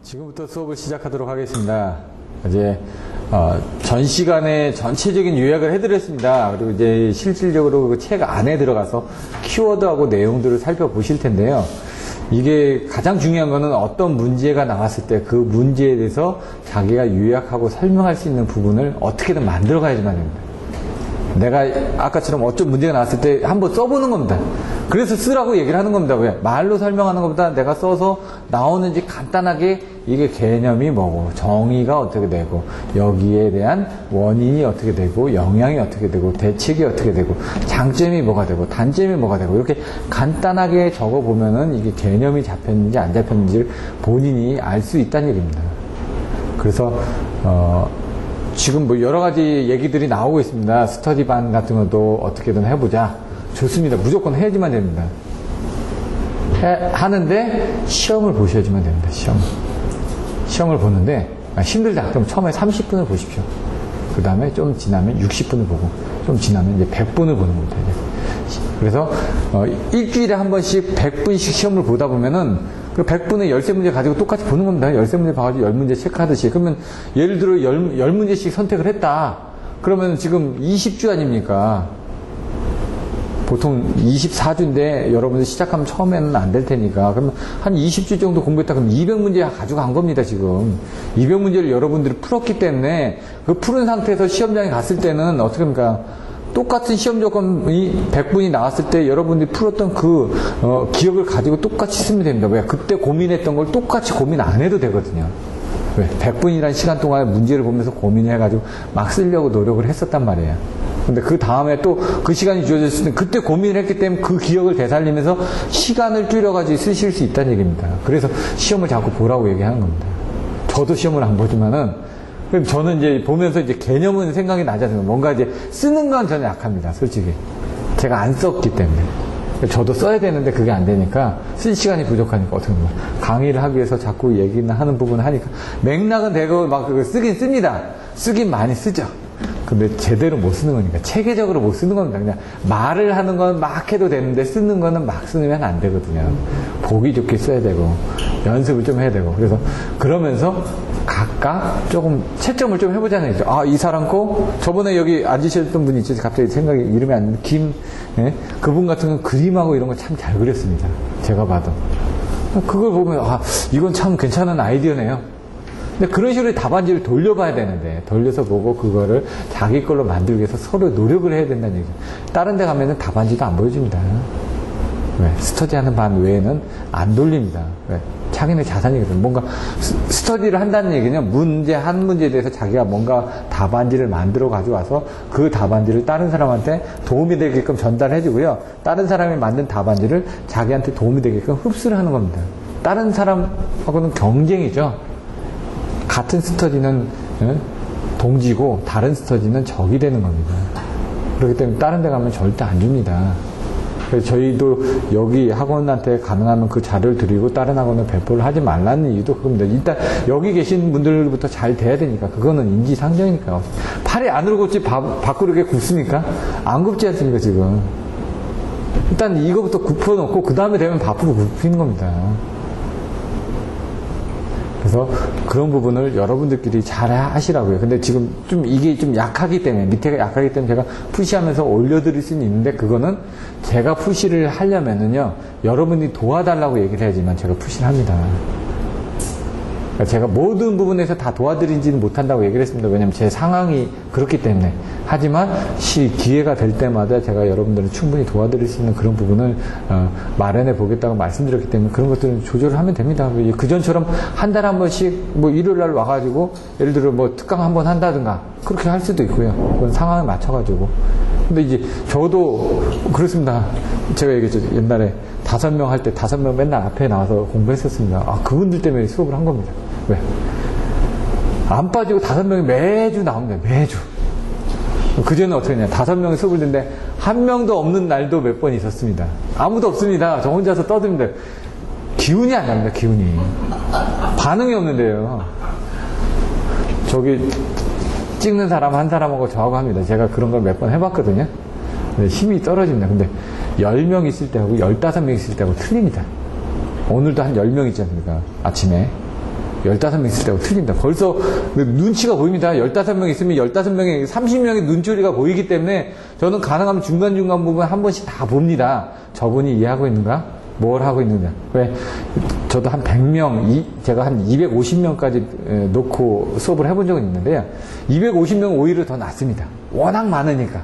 지금부터 수업을 시작하도록 하겠습니다. 이제 전 시간에 전체적인 요약을 해드렸습니다. 그리고 이제 실질적으로 그 책 안에 들어가서 키워드하고 내용들을 살펴보실 텐데요. 이게 가장 중요한 거는 어떤 문제가 나왔을 때 그 문제에 대해서 자기가 요약하고 설명할 수 있는 부분을 어떻게든 만들어 가야지만 됩니다. 내가 아까처럼 어떤 문제가 나왔을 때 한번 써보는 겁니다. 그래서 쓰라고 얘기를 하는 겁니다. 왜? 말로 설명하는 것보다 내가 써서 나오는지 간단하게 이게 개념이 뭐고 정의가 어떻게 되고 여기에 대한 원인이 어떻게 되고 영향이 어떻게 되고 대책이 어떻게 되고 장점이 뭐가 되고 단점이 뭐가 되고 이렇게 간단하게 적어보면은 이게 개념이 잡혔는지 안 잡혔는지를 본인이 알 수 있다는 얘기입니다. 그래서 지금 뭐 여러 가지 얘기들이 나오고 있습니다. 스터디반 같은 것도 어떻게든 해보자. 좋습니다. 무조건 해야지만 됩니다. 하는데 시험을 보셔야지만 됩니다. 시험을 보는데 힘들다. 그럼 처음에 30분을 보십시오. 그 다음에 좀 지나면 60분을 보고 좀 지나면 이제 100분을 보는 겁니다. 그래서 일주일에 한 번씩 100분씩 시험을 보다 보면은 그 100분의 13문제 가지고 똑같이 보는 겁니다. 13문제 봐가지고 10문제 체크하듯이. 그러면 예를 들어 10문제씩 선택을 했다. 그러면 지금 20주 아닙니까? 보통 24주인데 여러분들 시작하면 처음에는 안 될 테니까. 그러면 한 20주 정도 공부했다. 그럼 200문제 가지고 간 겁니다, 지금. 200문제를 여러분들이 풀었기 때문에 그 푸른 상태에서 시험장에 갔을 때는 어떻게 합니까? 똑같은 시험 조건이 100분이 나왔을 때 여러분들이 풀었던 그 기억을 가지고 똑같이 쓰면 됩니다. 왜? 그때 고민했던 걸 똑같이 고민 안 해도 되거든요. 왜? 100분이라는 시간 동안에 문제를 보면서 고민해가지고 막 쓰려고 노력을 했었단 말이에요. 근데 그 다음에 또 그 시간이 주어졌을 때 그때 고민을 했기 때문에 그 기억을 되살리면서 시간을 줄여가지고 쓰실 수 있다는 얘기입니다. 그래서 시험을 자꾸 보라고 얘기하는 겁니다. 저도 시험을 안 보지만은 그럼 저는 이제 보면서 이제 개념은 생각이 나지 않습니까? 뭔가 이제 쓰는 건 저는 약합니다. 솔직히. 제가 안 썼기 때문에. 저도 써야 되는데 그게 안 되니까 쓸 시간이 부족하니까 어떻게 보면 강의를 하기 위해서 자꾸 얘기는 하는 부분을 하니까 맥락은 되고 막 그거 쓰긴 씁니다. 쓰긴 많이 쓰죠. 근데 제대로 못 쓰는 거니까 체계적으로 못 쓰는 겁니다. 그냥 말을 하는 건 막 해도 되는데 쓰는 거는 막 쓰면 안 되거든요. 보기 좋게 써야 되고 연습을 좀 해야 되고 그래서 그러면서 각각 조금 채점을 좀 해보자는 얘기죠. 아, 이 사람 거 저번에 여기 앉으셨던 분이 있죠. 갑자기 생각이 이름이 안 나는 예? 그분 같은 건 그림하고 이런 거 참 잘 그렸습니다. 제가 봐도 그걸 보면 아, 이건 참 괜찮은 아이디어네요. 근데 그런 식으로 답안지를 돌려봐야 되는데 돌려서 보고 그거를 자기 걸로 만들기 위해서 서로 노력을 해야 된다는 얘기죠. 다른 데 가면은 답안지도 안 보여줍니다. 왜? 스터디하는 반 외에는 안 돌립니다. 왜? 자기네 자산이거든. 뭔가 스터디를 한다는 얘기는 문제 한 문제에 대해서 자기가 뭔가 답안지를 만들어 가져와서 그 답안지를 다른 사람한테 도움이 되게끔 전달해주고요. 다른 사람이 만든 답안지를 자기한테 도움이 되게끔 흡수를 하는 겁니다. 다른 사람하고는 경쟁이죠. 같은 스터디는 동지고 다른 스터디는 적이 되는 겁니다. 그렇기 때문에 다른 데 가면 절대 안 줍니다. 그래서 저희도 여기 학원한테 가능하면 그 자료를 드리고 다른 학원을 배포를 하지 말라는 이유도 그겁니다. 일단 여기 계신 분들부터 잘 돼야 되니까 그거는 인지상정이니까. 팔이 안으로 굽지 밖으로 굽습니까? 안 굽지 않습니까 지금. 일단 이거부터 굽혀놓고 그 다음에 되면 밖으로 굽히는 겁니다. 그래서 그런 부분을 여러분들끼리 잘 하시라고요. 근데 지금 좀 이게 좀 약하기 때문에, 밑에가 약하기 때문에 제가 푸시하면서 올려드릴 수는 있는데, 그거는 제가 푸시를 하려면은요, 여러분이 도와달라고 얘기를 해야지만 제가 푸시를 합니다. 그러니까 제가 모든 부분에서 다 도와드리지는 못한다고 얘기를 했습니다. 왜냐면 제 상황이 그렇기 때문에. 하지만 기회가 될 때마다 제가 여러분들을 충분히 도와드릴 수 있는 그런 부분을 마련해 보겠다고 말씀드렸기 때문에 그런 것들은 조절을 하면 됩니다. 그전처럼 한 달에 한 번씩 뭐 일요일날 와가지고 예를 들어 뭐 특강 한 번 한다든가 그렇게 할 수도 있고요. 그건 상황에 맞춰가지고. 근데 이제 저도 그렇습니다. 제가 얘기했죠. 옛날에 5명 할 때 5명 맨날 앞에 나와서 공부했었습니다. 아, 그분들 때문에 수업을 한 겁니다. 왜? 안 빠지고 5명이 매주 나옵니다. 매주. 그전에는 어떻게 했냐. 5명이 수업을 듣는데 1명도 없는 날도 몇 번 있었습니다. 아무도 없습니다. 저 혼자서 떠듭니다. 기운이 안 납니다. 기운이. 반응이 없는데요. 저기 찍는 사람 한 사람하고 저하고 합니다. 제가 그런 걸 몇 번 해봤거든요. 근데 힘이 떨어집니다. 근데 10명 있을 때하고 15명 있을 때하고 틀립니다. 오늘도 한 10명 있지 않습니까? 아침에. 15명 있을 때하고 틀린다. 벌써 눈치가 보입니다. 15명 있으면 15명의 30명의 눈초리가 보이기 때문에 저는 가능하면 중간중간 부분 한 번씩 다 봅니다. 저분이 이해하고 있는가? 뭘 하고 있느냐? 왜? 저도 한 100명, 제가 한 250명까지 놓고 수업을 해본 적은 있는데요. 250명 오히려 더 낫습니다. 워낙 많으니까.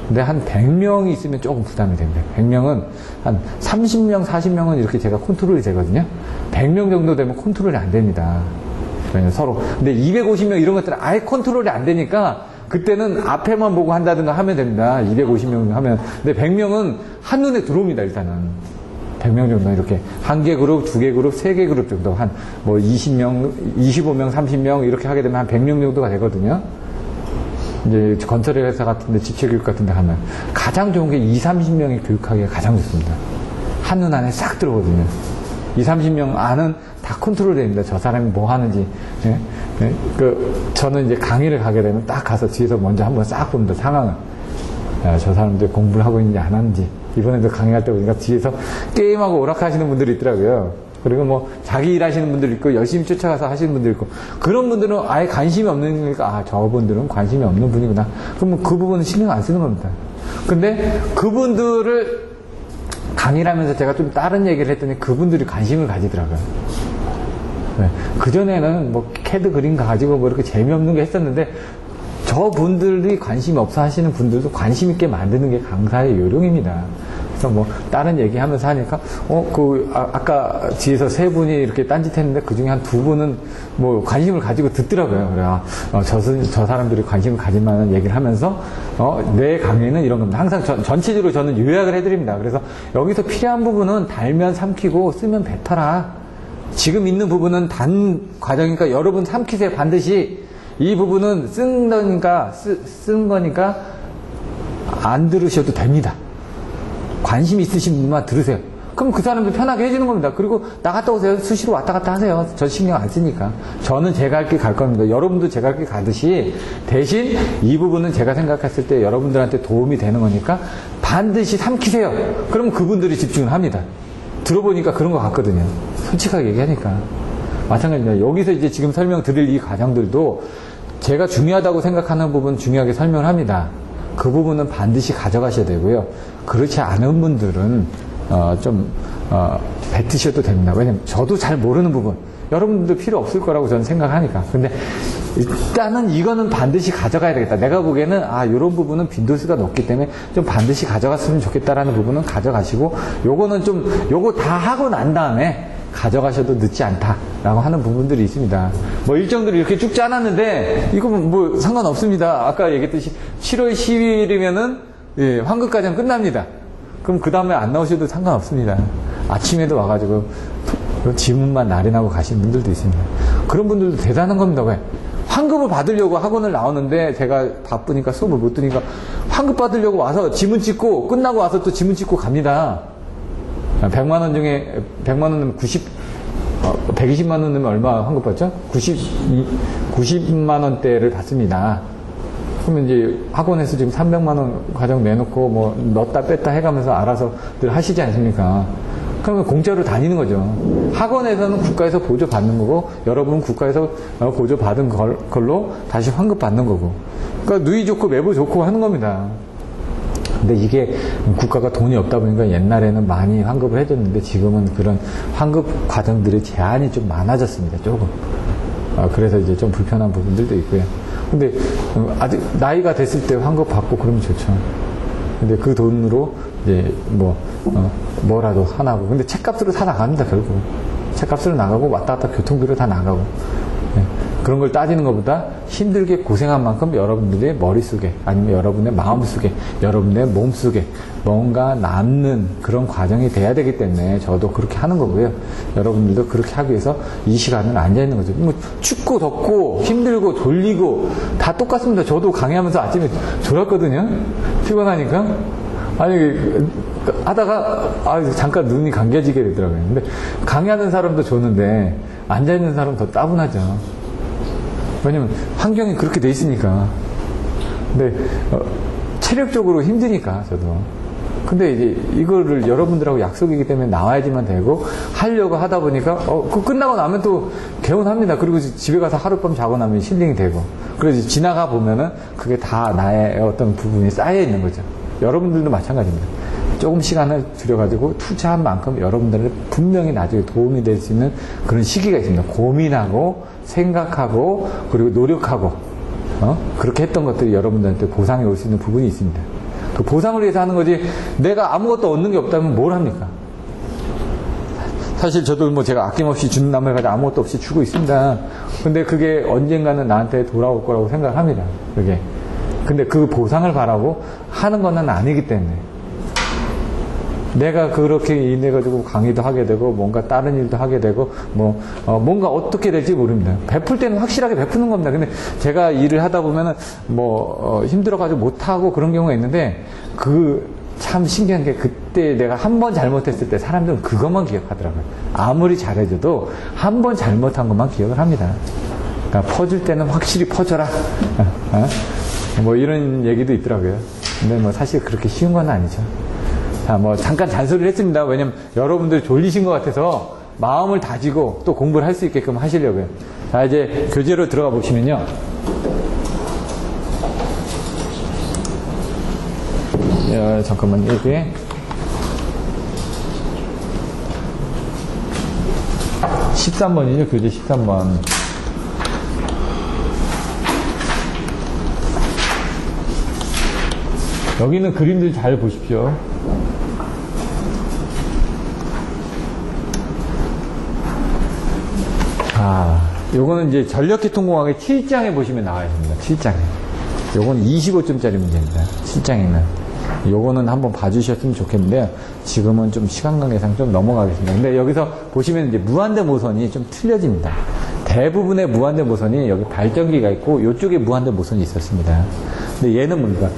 근데 한 100명이 있으면 조금 부담이 됩니다. 100명은 한 30명, 40명은 이렇게 제가 컨트롤이 되거든요. 100명 정도 되면 컨트롤이 안 됩니다. 서로. 근데 250명 이런 것들은 아예 컨트롤이 안 되니까 그때는 앞에만 보고 한다든가 하면 됩니다. 250명 하면. 근데 100명은 한눈에 들어옵니다, 일단은. 100명 정도 이렇게 한 개 그룹, 두 개 그룹, 세 개 그룹 정도 한 뭐 20명, 25명, 30명 이렇게 하게 되면 한 100명 정도가 되거든요. 이제 건설의 회사 같은데 집체교육 같은데 가면 가장 좋은 게 20, 30명이 교육하기가 가장 좋습니다. 한눈 안에 싹 들어오거든요. 20, 30명 안은 다 컨트롤 됩니다. 저 사람이 뭐 하는지. 예? 예? 저는 이제 강의를 가게 되면 딱 가서 뒤에서 먼저 한번 싹 봅니다. 상황을. 야, 저 사람들 공부를 하고 있는지 안 하는지. 이번에도 강의할 때 보니까 뒤에서 게임하고 오락하시는 분들이 있더라고요. 그리고 뭐 자기 일하시는 분들 있고 열심히 쫓아가서 하시는 분들 있고 그런 분들은 아예 관심이 없는 거니까 아 저분들은 관심이 없는 분이구나. 그러면 그 부분은 신경 안 쓰는 겁니다. 근데 그분들을 강의를 하면서 제가 좀 다른 얘기를 했더니 그분들이 관심을 가지더라고요. 네. 그전에는 뭐 캐드 그림 가지고 뭐 이렇게 재미없는 게 했었는데 저분들이 관심이 없어 하시는 분들도 관심 있게 만드는 게 강사의 요령입니다. 그래서 뭐 다른 얘기하면서 하니까 아까 뒤에서 세 분이 이렇게 딴짓했는데 그 중에 한 두 분은 뭐 관심을 가지고 듣더라고요. 그래 저 사람들이 관심을 가질 만한 얘기를 하면서 내 강의는 이런 겁니다. 항상 전체적으로 저는 요약을 해드립니다. 그래서 여기서 필요한 부분은 달면 삼키고 쓰면 뱉어라. 지금 있는 부분은 단 과정이니까 여러분 삼키세요. 반드시 이 부분은 쓴 거니까 안 들으셔도 됩니다. 관심 있으신 분만 들으세요. 그럼 그 사람들 편하게 해주는 겁니다. 그리고 나갔다 오세요. 수시로 왔다 갔다 하세요. 저 신경 안 쓰니까. 저는 제 갈 길 갈 겁니다. 여러분도 제 갈 길 가듯이 대신 이 부분은 제가 생각했을 때 여러분들한테 도움이 되는 거니까 반드시 삼키세요. 그럼 그분들이 집중을 합니다. 들어보니까 그런 것 같거든요. 솔직하게 얘기하니까. 마찬가지입니다. 여기서 이제 지금 설명드릴 이 과정들도 제가 중요하다고 생각하는 부분 중요하게 설명을 합니다. 그 부분은 반드시 가져가셔야 되고요. 그렇지 않은 분들은 뱉으셔도 됩니다. 왜냐면 저도 잘 모르는 부분 여러분들도 필요 없을 거라고 저는 생각하니까. 근데 일단은 이거는 반드시 가져가야 되겠다. 내가 보기에는 이런 부분은 빈도수가 높기 때문에 좀 반드시 가져갔으면 좋겠다라는 부분은 가져가시고 요거는 요거 다 하고 난 다음에 가져가셔도 늦지 않다라고 하는 부분들이 있습니다. 뭐 일정들을 이렇게 쭉 짜놨는데 이거 뭐 상관없습니다. 아까 얘기했듯이 7월 10일이면은 환급과정 끝납니다. 그럼 그 다음에 안 나오셔도 상관없습니다. 아침에도 와가지고 지문만 날인하고 가시는 분들도 있습니다. 그런 분들도 대단한 겁니다. 왜? 환급을 받으려고 학원을 나오는데 제가 바쁘니까 수업을 못 드니까 환급 받으려고 와서 지문 찍고 끝나고 와서 또 지문 찍고 갑니다. 100만 원 중에 100만 원 넣으면 120만 원 넣으면 얼마 환급 받죠? 90만 원대를 받습니다. 그러면 이제 학원에서 지금 300만 원 과정 내놓고 뭐 넣었다 뺐다 해가면서 알아서 늘 하시지 않습니까? 그러면 공짜로 다니는 거죠. 학원에서는 국가에서 보조 받는 거고 여러분은 국가에서 보조 받은 걸로 다시 환급 받는 거고. 그러니까 누이 좋고 매부 좋고 하는 겁니다. 근데 이게 국가가 돈이 없다 보니까 옛날에는 많이 환급을 해줬는데 지금은 그런 환급 과정들의 제한이 좀 많아졌습니다. 조금. 그래서 이제 좀 불편한 부분들도 있고요. 근데 아직 나이가 됐을 때 환급 받고 그러면 좋죠. 근데 그 돈으로 이제 뭐라도 하나고. 근데 책값으로 다 나갑니다, 결국. 책값으로 나가고 왔다 갔다 교통비로 다 나가고. 그런 걸 따지는 것보다 힘들게 고생한 만큼 여러분들의 머릿속에 아니면 여러분의 마음속에 여러분의 몸속에 뭔가 남는 그런 과정이 돼야 되기 때문에 저도 그렇게 하는 거고요. 여러분들도 그렇게 하기 위해서 이 시간을 앉아있는 거죠. 뭐 춥고 덥고 힘들고 졸리고 다 똑같습니다. 저도 강의하면서 아침에 졸았거든요. 피곤하니까. 하다가 잠깐 눈이 감겨지게 되더라고요. 근데 강의하는 사람도 좋은데 앉아있는 사람은 더 따분하죠. 왜냐면 환경이 그렇게 돼 있으니까. 근데 체력적으로 힘드니까 저도 근데 이제 이거를 여러분들하고 약속이기 때문에 나와야지만 되고, 하려고 하다 보니까, 그 끝나고 나면 또 개운합니다. 그리고 집에 가서 하룻밤 자고 나면 힐링이 되고. 그래서 지나가 보면은 그게 다 나의 어떤 부분이 쌓여 있는 거죠. 여러분들도 마찬가지입니다. 조금 시간을 들여가지고 투자한 만큼 여러분들은 분명히 나중에 도움이 될 수 있는 그런 시기가 있습니다. 고민하고, 생각하고, 그리고 노력하고, 그렇게 했던 것들이 여러분들한테 보상이 올 수 있는 부분이 있습니다. 그 보상을 위해서 하는 거지, 내가 아무것도 얻는 게 없다면 뭘 합니까? 사실 저도 뭐 제가 아낌없이 주는 남을 가지고 아무것도 없이 주고 있습니다. 근데 그게 언젠가는 나한테 돌아올 거라고 생각합니다. 그게. 근데 그 보상을 바라고 하는 건 아니기 때문에. 내가 그렇게 인해가지고 강의도 하게 되고, 뭔가 다른 일도 하게 되고, 뭔가 어떻게 될지 모릅니다. 베풀 때는 확실하게 베푸는 겁니다. 근데 제가 일을 하다 보면은, 힘들어가지고 못하고 그런 경우가 있는데, 참 신기한 게 그때 내가 한 번 잘못했을 때 사람들은 그것만 기억하더라고요. 아무리 잘해줘도 한 번 잘못한 것만 기억을 합니다. 그러니까 퍼줄 때는 확실히 퍼줘라. 이런 얘기도 있더라고요. 근데 사실 그렇게 쉬운 건 아니죠. 자, 잠깐 잔소리를 했습니다. 왜냐면 여러분들 졸리신 것 같아서 마음을 다지고 또 공부를 할 수 있게끔 하시려고요. 자, 이제 교재로 들어가 보시면요. 잠깐만요. 이게 13번이죠. 교재 13번. 여기는 그림들 잘 보십시오. 요거는 이제 전력계통공학의 7장에 보시면 나와 있습니다. 7장에. 요건 25점짜리 문제입니다. 7장에는. 요거는 한번 봐주셨으면 좋겠는데요. 지금은 좀 시간 관계상 좀 넘어가겠습니다. 근데 여기서 보시면 이제 무한대 모선이 좀 틀려집니다. 대부분의 무한대 모선이 여기 발전기가 있고 요쪽에 무한대 모선이 있었습니다. 근데 얘는 뭡니까?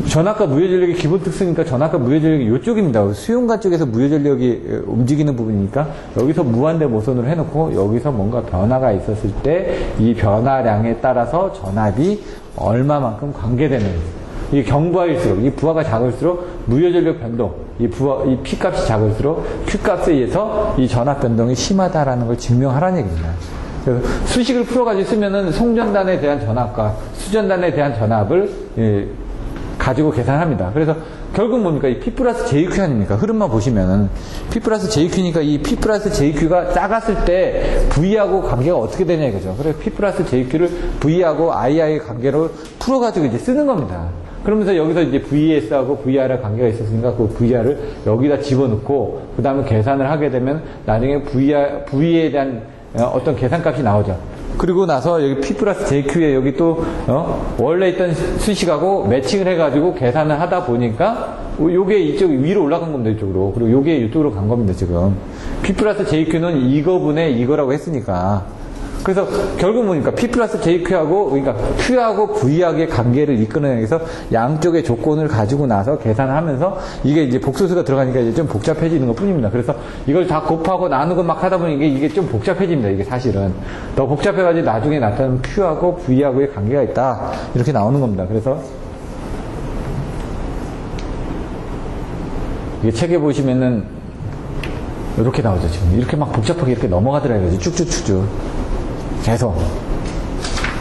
전압과 무효전력의 기본 특성이니까 전압과 무효전력이 이쪽입니다. 수용관 쪽에서 무효전력이 움직이는 부분이니까 여기서 무한대 모선으로 해놓고 여기서 뭔가 변화가 있었을 때 이 변화량에 따라서 전압이 얼마만큼 관계되는, 이 경부하일수록, 이 부하가 작을수록 무효전력 변동, 이 P값이 작을수록 Q값에 의해서 이 전압 변동이 심하다라는 걸 증명하라는 얘기입니다. 그래서 수식을 풀어가지고 쓰면은 송전단에 대한 전압과 수전단에 대한 전압을 가지고 계산합니다. 그래서 결국 뭡니까? 이 P 플러스 JQ 아닙니까? 흐름만 보시면은 P 플러스 JQ니까 이 P 플러스 JQ가 작았을 때 V하고 관계가 어떻게 되냐 이거죠. 그래서 P 플러스 JQ를 V하고 II의 관계로 풀어가지고 이제 쓰는 겁니다. 그러면서 여기서 이제 VS하고 VR의 관계가 있었으니까 그 VR을 여기다 집어넣고 그 다음에 계산을 하게 되면 나중에 V에 대한 어떤 계산값이 나오죠. 그리고 나서 여기 P 플러스 JQ에 여기 또 원래 있던 수식하고 매칭을 해가지고 계산을 하다 보니까 요게 이쪽 위로 올라간 겁니다. 이쪽으로. 그리고 요게 이쪽으로 간 겁니다. 지금 P 플러스 JQ는 이거분의 이거라고 했으니까. 그래서 결국 뭐니까 P 플러스 JQ하고 그러니까 Q하고 V하고의 관계를 이끌어내기 위해서 양쪽의 조건을 가지고 나서 계산을 하면서 이게 이제 복소수가 들어가니까 이제 좀 복잡해지는 것 뿐입니다. 그래서 이걸 다 곱하고 나누고 막 하다 보니 이게 좀 복잡해집니다. 이게 사실은 더 복잡해가지고 나중에 나타나는 Q하고 V하고의 관계가 있다 이렇게 나오는 겁니다. 그래서 이게 책에 보시면은 이렇게 나오죠. 지금 이렇게 막 복잡하게 이렇게 넘어가더라고요. 쭉쭉쭉쭉. 계속.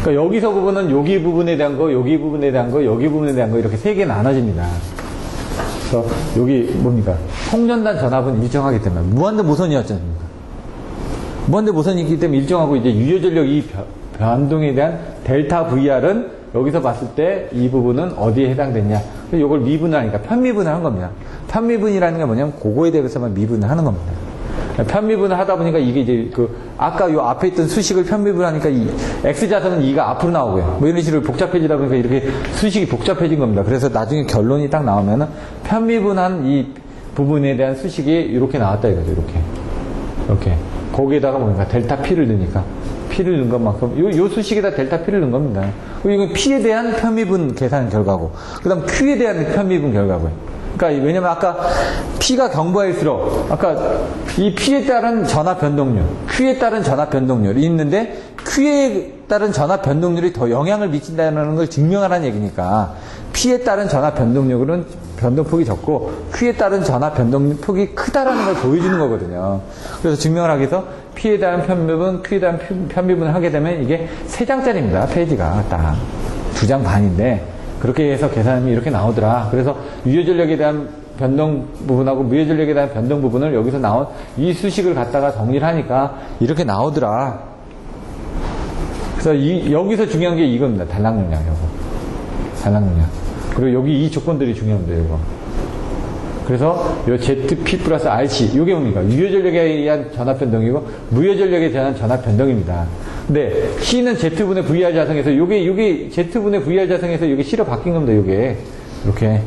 그러니까 여기서 부분은 여기 부분에 대한 거, 여기 부분에 대한 거, 여기 부분에 대한 거 이렇게 세 개 나눠집니다. 그래서 여기 뭡니까? 송전단 전압은 일정하기 때문에 무한대 모선이었지 않습니까? 무한대 모선이 있기 때문에 일정하고 이제 유효전력 이 변동에 대한 델타 VR은 여기서 봤을 때 이 부분은 어디에 해당되냐? 이걸 미분을 하니까 편미분을 한 겁니다. 편미분이라는 게 뭐냐면 그거에 대해서만 미분을 하는 겁니다. 편미분을 하다 보니까 이게 이제 아까 요 앞에 있던 수식을 편미분 하니까 이 X자선은 2가 앞으로 나오고요. 이런 식으로 복잡해지다 보니까 이렇게 수식이 복잡해진 겁니다. 그래서 나중에 결론이 딱 나오면은 편미분한 이 부분에 대한 수식이 이렇게 나왔다 이거죠. 이렇게. 거기에다가 뭡니까? 델타 P를 넣으니까. P를 넣은 것만큼, 요 수식에다 델타 P를 넣은 겁니다. 이건 P에 대한 편미분 계산 결과고, 그 다음 Q에 대한 편미분 결과고요. 그러니까 왜냐면 아까 P가 경부할수록 아까 이 P에 따른 전압 변동률, Q에 따른 전압 변동률이 있는데 Q에 따른 전압 변동률이 더 영향을 미친다는 걸 증명하라는 얘기니까 P에 따른 전압 변동률은 변동폭이 적고 Q에 따른 전압 변동폭이 크다라는 걸 보여주는 거거든요. 그래서 증명을 하기 위해서 P에 대한 편미분, Q에 대한 편미분을 하게 되면 이게 3장짜리입니다. 페이지가 딱 2장 반인데 그렇게 해서 계산이 이렇게 나오더라. 그래서 유효전력에 대한 변동 부분하고 무효전력에 대한 변동 부분을 여기서 나온 이 수식을 갖다가 정리를 하니까 이렇게 나오더라. 그래서 여기서 중요한 게 이겁니다. 단락용량, 요거. 단락용량. 그리고 여기 이 조건들이 중요합니다, 이거. 그래서 요 ZP 플러스 RC, 요게 뭡니까? 유효전력에 의한 전압 변동이고, 무효전력에 대한 전압 변동입니다. 근데 C는 Z분의 VR 자성에서, 요게 Z분의 VR 자성에서 요게 C로 바뀐 겁니다, 요게. 이렇게.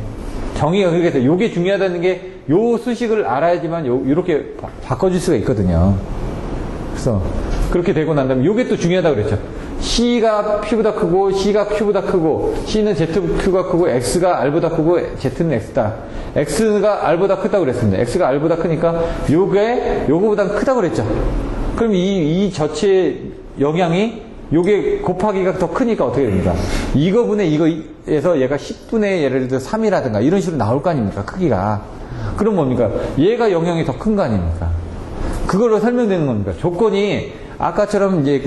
정의가 그렇게 돼요. 요게 중요하다는 게, 요 수식을 알아야지만 요렇게 바꿔줄 수가 있거든요. 그래서, 그렇게 되고 난 다음에, 요게 또 중요하다고 그랬죠. C가 P보다 크고 C가 Q보다 크고 C는 ZQ가 크고 X가 R보다 크고 Z는 X다. X가 R보다 크다고 그랬습니다. X가 R보다 크니까 요거보다 크다고 그랬죠. 그럼 이 저체의 영향이 요게 곱하기가 더 크니까 어떻게 됩니까? 이거분의 이거에서 얘가 10분의 예를 들어 3이라든가 이런 식으로 나올 거 아닙니까? 크기가. 그럼 뭡니까? 얘가 영향이 더 큰 거 아닙니까? 그걸로 설명되는 겁니까? 조건이 아까처럼 이제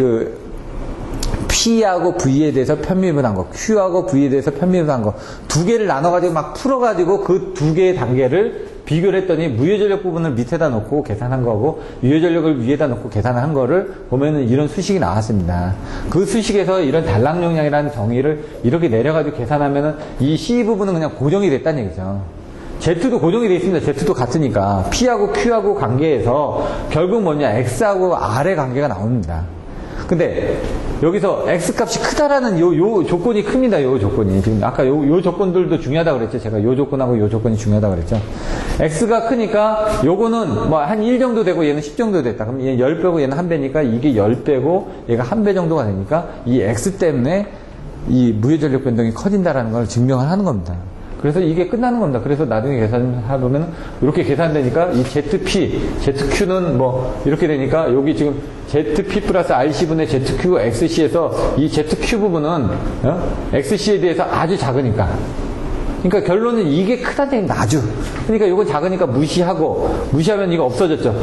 P하고 V에 대해서 편미분한 거, Q하고 V에 대해서 편미분한 거, 두 개를 나눠가지고 막 풀어가지고 그 두 개의 단계를 비교를 했더니 무효전력 부분을 밑에다 놓고 계산한 거고 유효전력을 위에다 놓고 계산한 거를 보면은 이런 수식이 나왔습니다. 그 수식에서 이런 단락용량이라는 정의를 이렇게 내려가지고 계산하면은 이 C 부분은 그냥 고정이 됐다는 얘기죠. Z도 고정이 되어 있습니다. Z도 같으니까 P하고 Q하고 관계에서 결국 뭐냐 X하고 R의 관계가 나옵니다. 근데 여기서 X값이 크다라는 요 조건이 큽니다. 요 조건이. 지금 아까 요 조건들도 중요하다고 그랬죠. 제가 요 조건하고 요 조건이 중요하다고 그랬죠. X가 크니까 요거는 뭐 한 1 정도 되고 얘는 10 정도 됐다. 그럼 얘 10배고 얘는 1배니까 이게 10배고 얘가 1배 정도가 되니까 이 X 때문에 이 무효전력 변동이 커진다라는 걸 증명을 하는 겁니다. 그래서 이게 끝나는 겁니다. 그래서 나중에 계산해보면 이렇게 계산되니까 이 ZP, ZQ는 뭐 이렇게 되니까 여기 지금 ZP 플러스 RC분의 ZQ XC에서 이 ZQ 부분은 XC에 대해서 아주 작으니까. 그러니까 결론은 이게 크다는 얘기입니다. 아주. 그러니까 이건 작으니까 무시하면 이거 없어졌죠.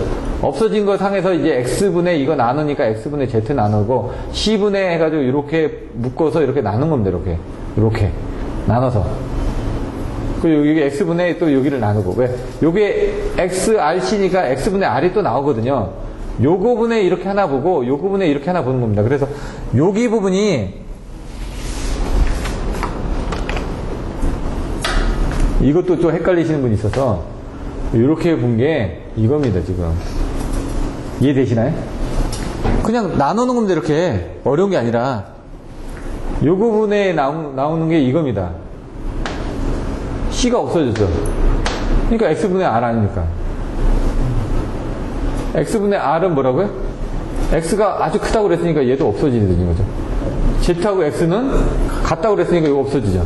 없어진 거 상에서 이제 X분의 이거 나누니까 X분의 Z 나누고 C분의 해가지고 이렇게 묶어서 이렇게 나눈 겁니다. 이렇게 나눠서. 그리고 여기 X분의 또 여기를 나누고. 왜? 요게 XRC니까 X분의 R이 또 나오거든요. 요거 분의 이렇게 하나 보고, 요거 분의 이렇게 하나 보는 겁니다. 그래서 여기 부분이 이것도 좀 헷갈리시는 분이 있어서 이렇게 본 게 이겁니다, 지금. 이해되시나요? 그냥 나누는 겁니다, 이렇게. 어려운 게 아니라. 요거 분에 나오는 게 이겁니다. C가 없어졌죠. 그러니까 X분의 R 아닙니까? X분의 R은 뭐라고요? X가 아주 크다고 그랬으니까 얘도 없어지는 거죠. Z하고 X는 같다고 그랬으니까 이거 없어지죠.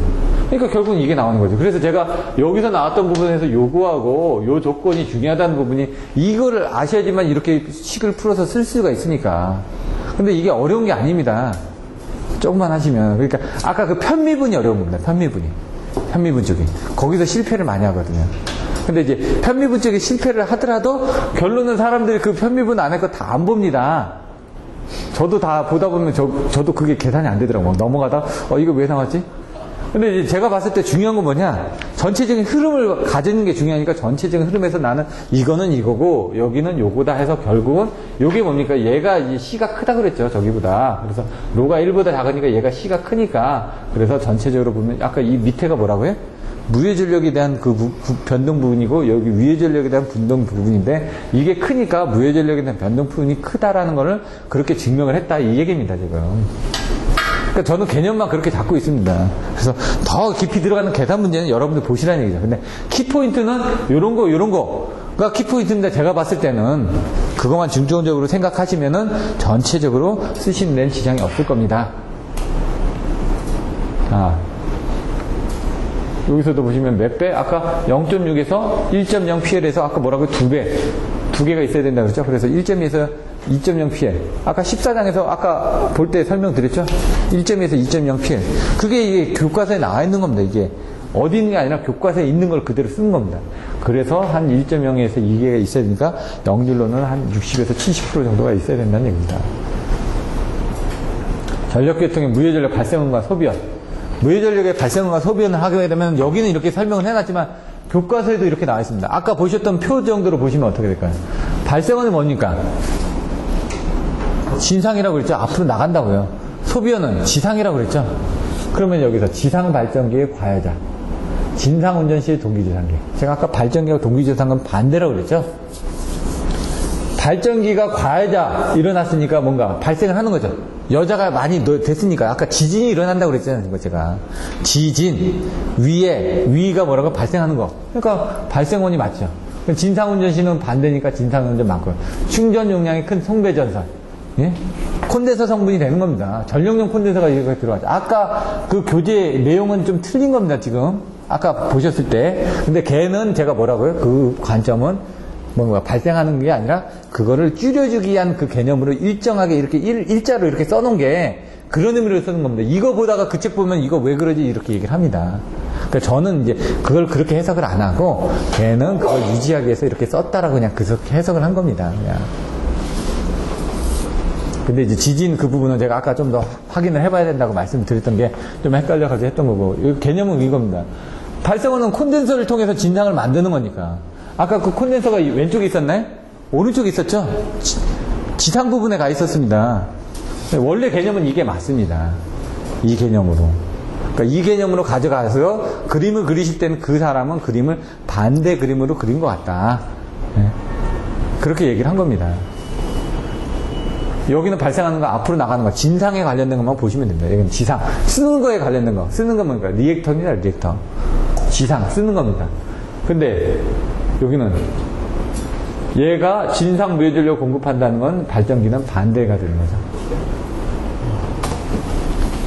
그러니까 결국은 이게 나오는 거죠. 그래서 제가 여기서 나왔던 부분에서 요거하고 요 조건이 중요하다는 부분이 이거를 아셔야지만 이렇게 식을 풀어서 쓸 수가 있으니까. 근데 이게 어려운 게 아닙니다. 조금만 하시면. 그러니까 아까 그 편미분이 어려운 겁니다. 편미분 쪽이. 거기서 실패를 많이 하거든요. 근데 이제 편미분 쪽에 실패를 하더라도 결론은 사람들이 그 편미분 안에 거 다 안 봅니다. 저도 다 보다 보면 저도 그게 계산이 안 되더라고요. 넘어가다 이거 왜 나왔지? 근데 이제 제가 봤을 때 중요한 건 뭐냐? 전체적인 흐름을 가지는 게 중요하니까 전체적인 흐름에서 나는 이거는 이거고 여기는 요거다 해서 결국은 요게 뭡니까? 얘가 이제 C가 크다 그랬죠. 저기보다. 그래서 로가 1보다 작으니까 얘가 C가 크니까 그래서 전체적으로 보면 아까 이 밑에가 뭐라고요? 무효전력에 대한 그 변동 부분이고 여기 유효전력에 대한 변동 부분인데 이게 크니까 무효전력에 대한 변동 부분이 크다라는 거를 그렇게 증명을 했다 이 얘기입니다 지금. 그러니까 저는 개념만 그렇게 잡고 있습니다. 그래서 더 깊이 들어가는 계산 문제는 여러분들 보시라는 얘기죠. 근데 키포인트는 요런 거가 키포인트인데 제가 봤을 때는 그것만 중점적으로 생각하시면은 전체적으로 쓰시는 데는 지장이 없을 겁니다. 여기서도 보시면 몇 배? 아까 0.6에서 1.0 PL에서 아까 뭐라고 2배. 2개가 있어야 된다 그랬죠? 그래서 1.2에서 2.0 PL. 아까 14장에서 아까 볼 때 설명드렸죠? 1.2에서 2.0 PL. 그게 이게 교과서에 나와 있는 겁니다, 이게. 어디 있는 게 아니라 교과서에 있는 걸 그대로 쓰는 겁니다. 그래서 한 1.0에서 2개가 있어야 되니까 영질로는 한 60에서 70% 정도가 있어야 된다는 얘기입니다. 전력계통의 무해전력 발생원과 소비원. 무해전력의 발생원과 소비원을 하게 되면 여기는 이렇게 설명을 해놨지만 교과서에도 이렇게 나와 있습니다. 아까 보셨던 표 정도로 보시면 어떻게 될까요? 발생원은 뭡니까? 진상이라고 그랬죠? 앞으로 나간다고요. 소비원은 지상이라고 그랬죠? 그러면 여기서 지상 발전기의 과여자. 진상운전 시의 동기조상기. 제가 아까 발전기와 동기조상은 반대라고 그랬죠? 발전기가 과여자 일어났으니까 뭔가 발생을 하는 거죠. 여자가 많이 됐으니까. 아까 지진이 일어난다고 그랬잖아요. 이거 제가. 지진, 위가 뭐라고 발생하는 거. 그러니까 발생원이 맞죠. 진상운전 시는 반대니까 진상운전 맞고요. 충전 용량이 큰 송배전선. 예? 콘덴서 성분이 되는 겁니다. 전력용 콘덴서가 이렇게 들어가죠. 아까 그 교재 내용은 좀 틀린 겁니다, 지금. 아까 보셨을 때. 근데 걔는 제가 뭐라고요? 그 관점은 뭔가 발생하는 게 아니라 그거를 줄여주기 위한 그 개념으로 일정하게 이렇게 일자로 이렇게 써놓은 게 그런 의미로 쓰는 겁니다. 이거 보다가 그 책 보면 이거 왜 그러지? 이렇게 얘기를 합니다. 그러니까 저는 이제 그걸 그렇게 해석을 안 하고 걔는 그걸 유지하기 위해서 이렇게 썼다라고 그냥 그렇게 해석을 한 겁니다. 그냥. 근데 이제 지진 그 부분은 제가 아까 좀 더 확인을 해봐야 된다고 말씀드렸던 게 좀 헷갈려가지고 했던 거고, 이 개념은 이겁니다. 발생원은 콘덴서를 통해서 진상을 만드는 거니까. 아까 그 콘덴서가 왼쪽에 있었나요? 오른쪽에 있었죠? 지상 부분에 가 있었습니다. 원래 개념은 이게 맞습니다. 이 개념으로. 그러니까 이 개념으로 가져가서 그림을 그리실 때는 그 사람은 그림을 반대 그림으로 그린 것 같다. 네. 그렇게 얘기를 한 겁니다. 여기는 발생하는 거, 앞으로 나가는 거, 진상에 관련된 것만 보시면 됩니다. 여기는 지상. 쓰는 거에 관련된 거. 쓰는 건 뭔가 리액터입니다, 리액터. 지상, 쓰는 겁니다. 근데 여기는 얘가 진상 무해전력 공급한다는 건 발전기는 반대가 되는 거죠.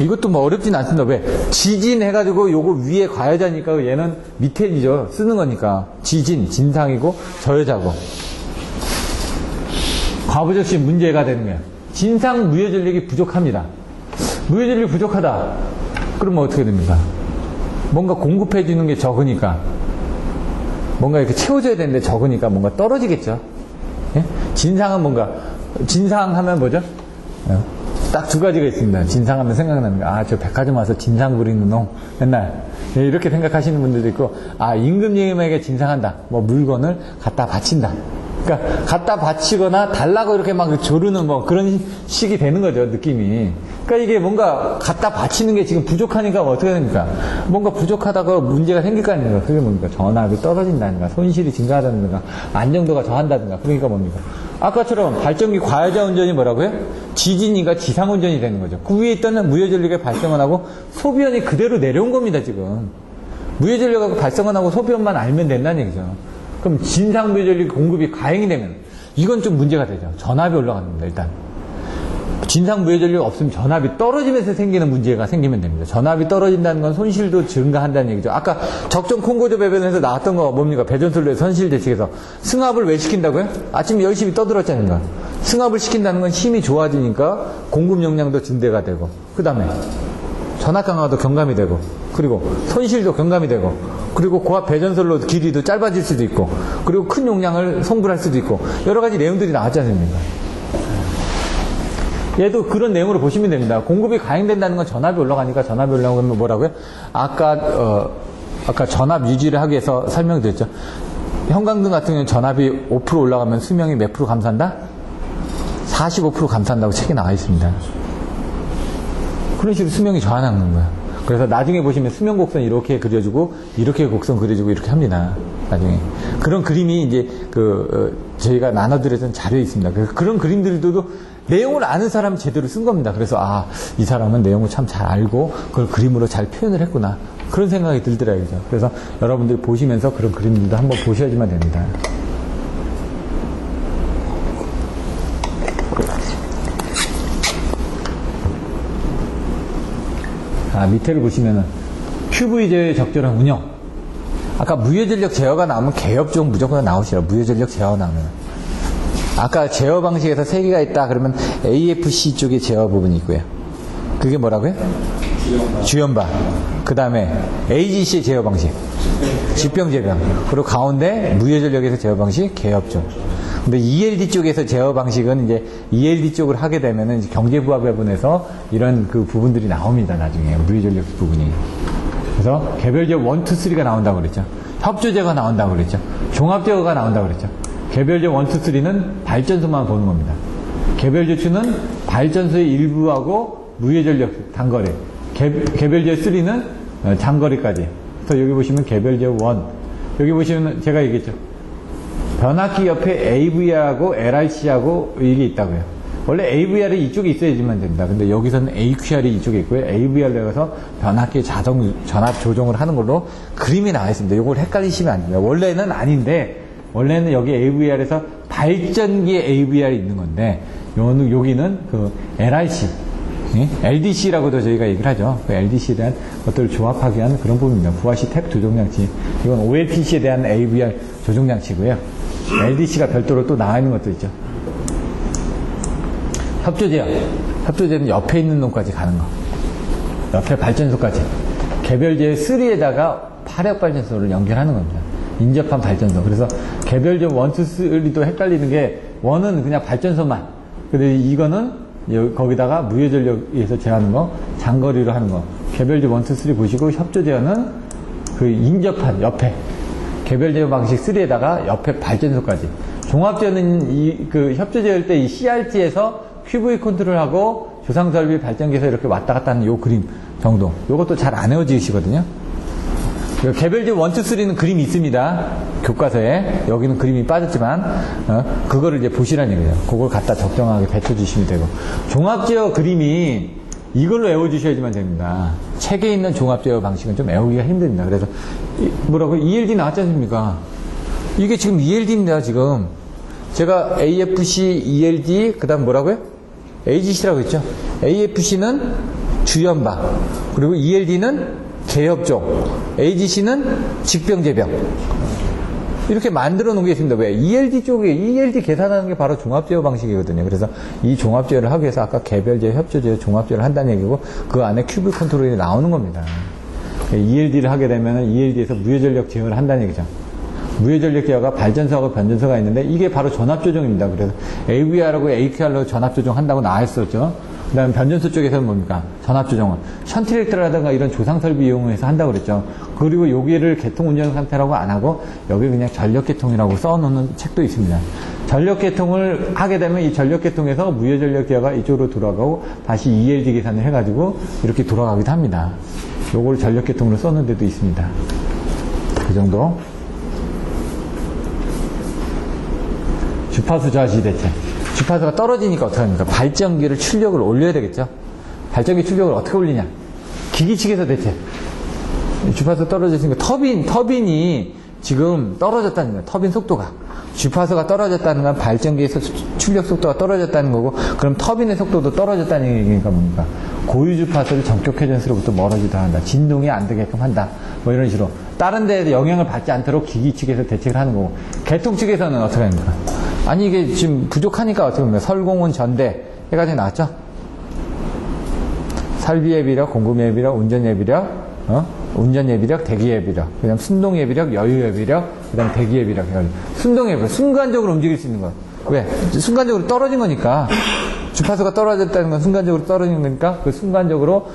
이것도 뭐 어렵진 않습니다. 왜? 지진 해가지고 요거 위에 과여자니까 얘는 밑에이죠. 쓰는 거니까. 지진, 진상이고 저여자고. 과부적시 문제가 되는 거예요. 진상 무해전력이 부족합니다. 무해전력이 부족하다. 그러면 어떻게 됩니까? 뭔가 공급해주는 게 적으니까. 뭔가 이렇게 채워줘야 되는데 적으니까 뭔가 떨어지겠죠. 예? 진상은 뭔가, 진상하면 뭐죠? 딱 두 가지가 있습니다. 진상하면 생각나는 거. 아, 저 백화점 와서 진상 부리는 놈. 맨날. 예, 이렇게 생각하시는 분들도 있고, 아, 임금님에게 진상한다. 뭐 물건을 갖다 바친다. 그러니까 갖다 바치거나 달라고 이렇게 막 조르는 뭐 그런 식이 되는 거죠, 느낌이. 그러니까 이게 뭔가 갖다 바치는 게 지금 부족하니까 어떻게 됩니까? 뭔가 부족하다고 문제가 생길 거 아닙니까? 그게 뭡니까? 전압이 떨어진다든가, 손실이 증가하다든가, 안정도가 저한다든가. 그러니까 뭡니까? 아까처럼 발전기 과여자 운전이 뭐라고요? 지진이가 지상 운전이 되는 거죠. 그 위에 있던 무해전력의 발생원하고 소비원이 그대로 내려온 겁니다, 지금. 무해전력하고 발생원하고 소비원만 알면 된다는 얘기죠. 그럼 진상 무해전력 공급이 과잉이 되면 이건 좀 문제가 되죠. 전압이 올라갑니다, 일단. 진상 무해전력이 없으면 전압이 떨어지면서 생기는 문제가 생기면 됩니다. 전압이 떨어진다는 건 손실도 증가한다는 얘기죠. 아까 적정 콩고조 배변에서 나왔던 거 뭡니까? 배전솔로의 선실 대책에서 승합을 왜 시킨다고요? 아침에 열심히 떠들었잖아요. 승합을 시킨다는 건 힘이 좋아지니까 공급 용량도 증대가 되고, 그 다음에 전압 강화도 경감이 되고, 그리고 손실도 경감이 되고, 그리고 고압 배전솔로 길이도 짧아질 수도 있고, 그리고 큰 용량을 송불할 수도 있고, 여러 가지 내용들이 나왔지 않습니까? 얘도 그런 내용으로 보시면 됩니다. 공급이 과잉된다는 건 전압이 올라가니까, 전압이 올라가면 뭐라고요? 아까 전압 유지를 하기 위해서 설명드렸죠. 형광등 같은 경우는 전압이 5% 올라가면 수명이 몇 프로 감소한다? 45% 감소한다고 책에 나와 있습니다. 그런 식으로 수명이 저하하는 거예요. 그래서 나중에 보시면 수명 곡선 이렇게 그려주고, 이렇게 곡선 그려주고, 이렇게 합니다. 나중에. 그런 그림이 이제, 저희가 나눠드렸던 자료에 있습니다. 그런 그림들도 내용을 아는 사람이 제대로 쓴 겁니다. 그래서, 아, 이 사람은 내용을 참 잘 알고, 그걸 그림으로 잘 표현을 했구나. 그런 생각이 들더라고요. 그래서 여러분들이 보시면서 그런 그림들도 한번 보셔야지만 됩니다. 밑에를 보시면은 QV 제어에 적절한 운영. 아까 무효전력 제어가 나오면 개협종 무조건 나오시라. 무효전력 제어 나오면. 아까 제어 방식에서 3개가 있다 그러면 AFC 쪽에 제어 부분이 있고요. 그게 뭐라고요? 주연바. 그 다음에 AGC의 제어 방식. 질병제병. 그리고 가운데 무효전력에서 제어 방식 개협종. 근데 ELD 쪽에서 제어 방식은 이제 ELD 쪽을 하게 되면은 이제 경제부합배분에서 이런 그 부분들이 나옵니다. 나중에 무효전력 부분이. 그래서 개별제어 1, 2, 3가 나온다고 그랬죠. 협조제어가 나온다고 그랬죠. 종합제어가 나온다고 그랬죠. 개별제어 1, 2, 3는 발전소만 보는 겁니다. 개별제어 2는 발전소의 일부하고 무효전력 단거리. 개별제어 3는 장거리까지. 그래서 여기 보시면 개별제어 1. 여기 보시면 제가 얘기했죠. 변압기 옆에 AVR하고 LRC하고 이게 있다고요. 원래 AVR이 이쪽에 있어야지만 됩니다. 근데 여기서는 AQR이 이쪽에 있고요. AVR로 해서 변압기 전압 조정을 하는 걸로 그림이 나와 있습니다. 이걸 헷갈리시면 안 됩니다. 원래는 아닌데, 원래는 여기 AVR에서 발전기에 AVR이 있는 건데, 여기는 그 LRC, LDC라고도 저희가 얘기를 하죠. 그 LDC에 대한 것들을 조합하기 위한 그런 부분입니다. 부하시 탭 조정장치. 이건 OLTC에 대한 AVR 조정장치고요. LDC가 별도로 또 나와 있는 것도 있죠. 협조제어. 협조제는 옆에 있는 놈까지 가는 거. 옆에 발전소까지. 개별제어 3에다가 파력 발전소를 연결하는 겁니다. 인접한 발전소. 그래서 개별제어 1, 2, 3도 헷갈리는 게 1은 그냥 발전소만. 근데 이거는 거기다가 무효전력에서 제어하는 거, 장거리로 하는 거. 개별제어 1, 2, 3 보시고 협조제어는 그 인접한 옆에. 개별제어 방식 3에다가 옆에 발전소까지. 종합제어는 그 협조제어일 때 이 CRT에서 QV 컨트롤하고 조상설비 발전기에서 이렇게 왔다 갔다 하는 요 그림 정도. 요것도 잘 안 외워지시거든요. 개별제어 1, 2, 3는 그림이 있습니다. 교과서에. 여기는 그림이 빠졌지만, 그거를 이제 보시라는 얘기예요. 그걸 갖다 적정하게 뱉어주시면 되고. 종합제어 그림이 이걸로 외워주셔야지만 됩니다. 책에 있는 종합제어 방식은 좀 외우기가 힘듭니다. 그래서, 뭐라고? ELD 나왔지 않습니까? 이게 지금 ELD입니다, 지금. 제가 AFC, ELD, 그 다음 뭐라고요? AGC라고 했죠. AFC는 주연바, 그리고 ELD는 개협종, AGC는 직병제병. 이렇게 만들어 놓은 게 있습니다. 왜? ELD 쪽에, ELD 계산하는 게 바로 종합제어 방식이거든요. 그래서 이 종합제어를 하기 위해서 아까 개별제어, 협조제어, 종합제어를 한다는 얘기고 그 안에 큐브 컨트롤이 나오는 겁니다. ELD를 하게 되면 ELD에서 무효전력 제어를 한다는 얘기죠. 무효전력 제어가 발전소하고 변전소가 있는데 이게 바로 전압조정입니다. 그래서 AVR하고 AQR로 전압조정 한다고 나와 있었죠. 그 다음에 변전소 쪽에서는 뭡니까? 전압조정은 션트랙터라든가 이런 조상설비 이용해서 한다고 그랬죠. 그리고 여기를 개통운전 상태라고 안 하고 여기 그냥 전력개통이라고 써놓는 책도 있습니다. 전력개통을 하게 되면 이 전력개통에서 무효전력 제어가 이쪽으로 돌아가고 다시 ELD 계산을 해가지고 이렇게 돌아가기도 합니다. 요걸 전력개통으로 써놓은 데도 있습니다. 그 정도. 주파수 저하시 대체. 주파수가 떨어지니까 어떻게 합니까? 발전기를 출력을 올려야 되겠죠? 발전기 출력을 어떻게 올리냐? 기기 측에서 대체. 주파수 떨어졌으니까 터빈이 지금 떨어졌다는 거예요. 터빈 속도가. 주파수가 떨어졌다는 건 발전기에서 출력 속도가 떨어졌다는 거고, 그럼 터빈의 속도도 떨어졌다는 얘기니까 뭡니까? 고유 주파수를 전격 회전수로부터 멀어지다 한다. 진동이 안 되게끔 한다. 뭐 이런 식으로. 다른 데에 영향을 받지 않도록 기기 측에서 대책을 하는 거고, 개통 측에서는 어떻게 합니까? 아니 이게 지금 부족하니까 어떻게 보면 설공은 전대 해가지고 나왔죠? 설비 예비력, 공급 예비력, 운전 예비력, 운전 예비력, 대기 예비력, 그다음 순동 예비력, 여유 예비력, 그다음 대기 예비력 해가지고 순동 예비력, 순간적으로 움직일 수 있는 거. 왜? 순간적으로 떨어진 거니까. 주파수가 떨어졌다는 건 순간적으로 떨어진 거니까 그 순간적으로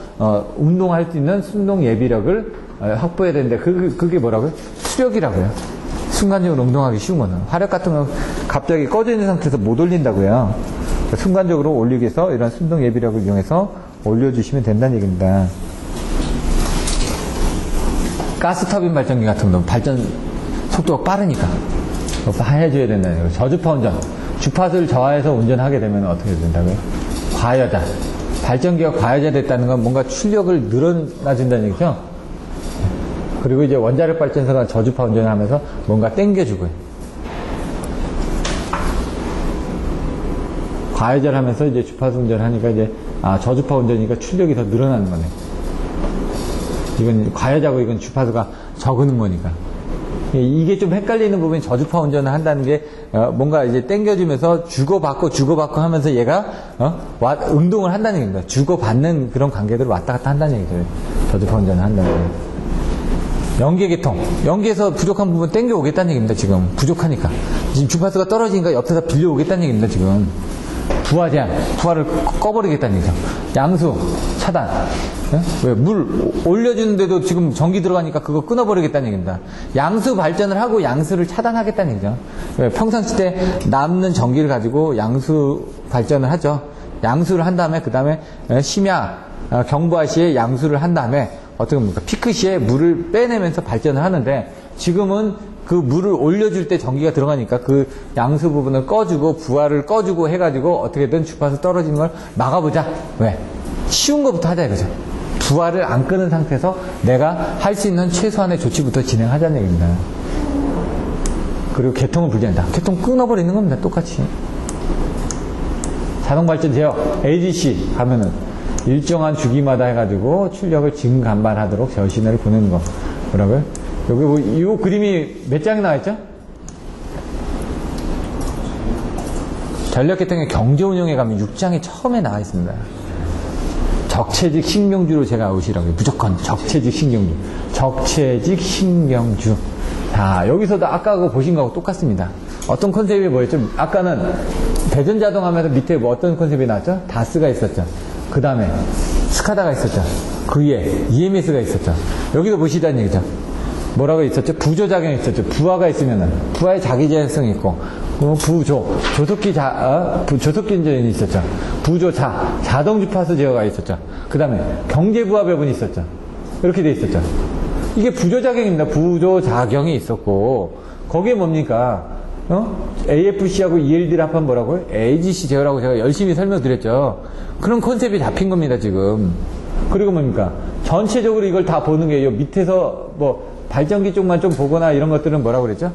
운동할 수 있는 순동 예비력을 확보해야 되는데 그게 뭐라고요? 수력이라고요. 순간적으로 운동하기 쉬운 거는. 화력 같은 거 갑자기 꺼져 있는 상태에서 못 올린다고요. 그러니까 순간적으로 올리기 위해서 이런 순동 예비력을 이용해서 올려주시면 된다는 얘기입니다. 가스터빈 발전기 같은 경우는 발전 속도가 빠르니까 해줘야 된다는 얘기예요. 저주파 운전. 주파수를 저하해서 운전하게 되면 어떻게 된다고요? 과여자. 발전기가 과여자 됐다는 건 뭔가 출력을 늘어나준다는 얘기죠. 그리고 이제 원자력 발전소가 저주파 운전을 하면서 뭔가 땡겨주고요. 과여자를 하면서 이제 주파수 운전을 하니까 이제 저주파 운전이니까 출력이 더 늘어나는 거네. 이건 과여자고 이건 주파수가 적은 거니까. 이게 좀 헷갈리는 부분이 저주파 운전을 한다는 게 뭔가 이제 땡겨주면서 주고받고 하면서 얘가 운동을 한다는 얘기입니다. 주고받는 그런 관계들을 왔다 갔다 한다는 얘기죠. 저주파 운전을 한다는 게. 연계계통. 연계에서 부족한 부분 땡겨오겠다는 얘기입니다. 지금 부족하니까. 지금 주파수가 떨어지니까 옆에서 빌려오겠다는 얘기입니다. 지금. 부하 제한. 부하를 꺼버리겠다는 얘기죠. 양수. 차단. 왜? 물 올려주는데도 지금 전기 들어가니까 그거 끊어버리겠다는 얘기입니다. 양수 발전을 하고 양수를 차단하겠다는 얘기죠. 왜? 평상시 때 남는 전기를 가지고 양수 발전을 하죠. 양수를 한 다음에 그 다음에 심야 경부하 시에 양수를 한 다음에 어떻게 봅니까? 피크 시에 물을 빼내면서 발전을 하는데 지금은 그 물을 올려줄 때 전기가 들어가니까 그 양수 부분을 꺼주고 부하를 꺼주고 해가지고 어떻게든 주파수 떨어지는 걸 막아보자. 왜? 쉬운 것부터 하자 이거죠. 부하를 안 끄는 상태에서 내가 할 수 있는 최소한의 조치부터 진행하자는 얘기입니다. 그리고 개통을 분리한다. 개통 끊어버리는 겁니다. 똑같이. 자동발전 제어 AGC 가면은 일정한 주기마다 해가지고 출력을 증감반하도록 제어 시그널을 보내는 거. 뭐라고요? 여기 뭐, 이 그림이 몇 장이 나와있죠? 전력계통의 경제운용에 가면 6장이 처음에 나와있습니다. 적체직 신경주로 제가 오시라고요. 무조건 적체직 신경주. 적체직 신경주. 자, 여기서도 아까 그거 보신 거하고 똑같습니다. 어떤 컨셉이 뭐였죠? 아까는 대전자동 하면서 밑에 뭐 어떤 컨셉이 나왔죠? 다스가 있었죠. 그 다음에 스카다가 있었죠. 그 위에 EMS가 있었죠. 여기도 보시다는 얘기죠. 뭐라고 있었죠? 부조작용이 있었죠. 부하가 있으면은 부하의 자기제약성이 있고 조속기 운전이 있었죠. 자동 주파수 제어가 있었죠. 그 다음에 경제부하 배분이 있었죠. 이렇게 돼 있었죠. 이게 부조작용입니다. 부조작용이 있었고 거기에 뭡니까? AFC하고 ELD를 합하면 뭐라고요? AGC 제어라고 제가 열심히 설명드렸죠. 그런 컨셉이 잡힌 겁니다, 지금. 그리고 뭡니까? 전체적으로 이걸 다 보는 게, 요 밑에서 뭐, 발전기 쪽만 좀 보거나 이런 것들은 뭐라고 그랬죠?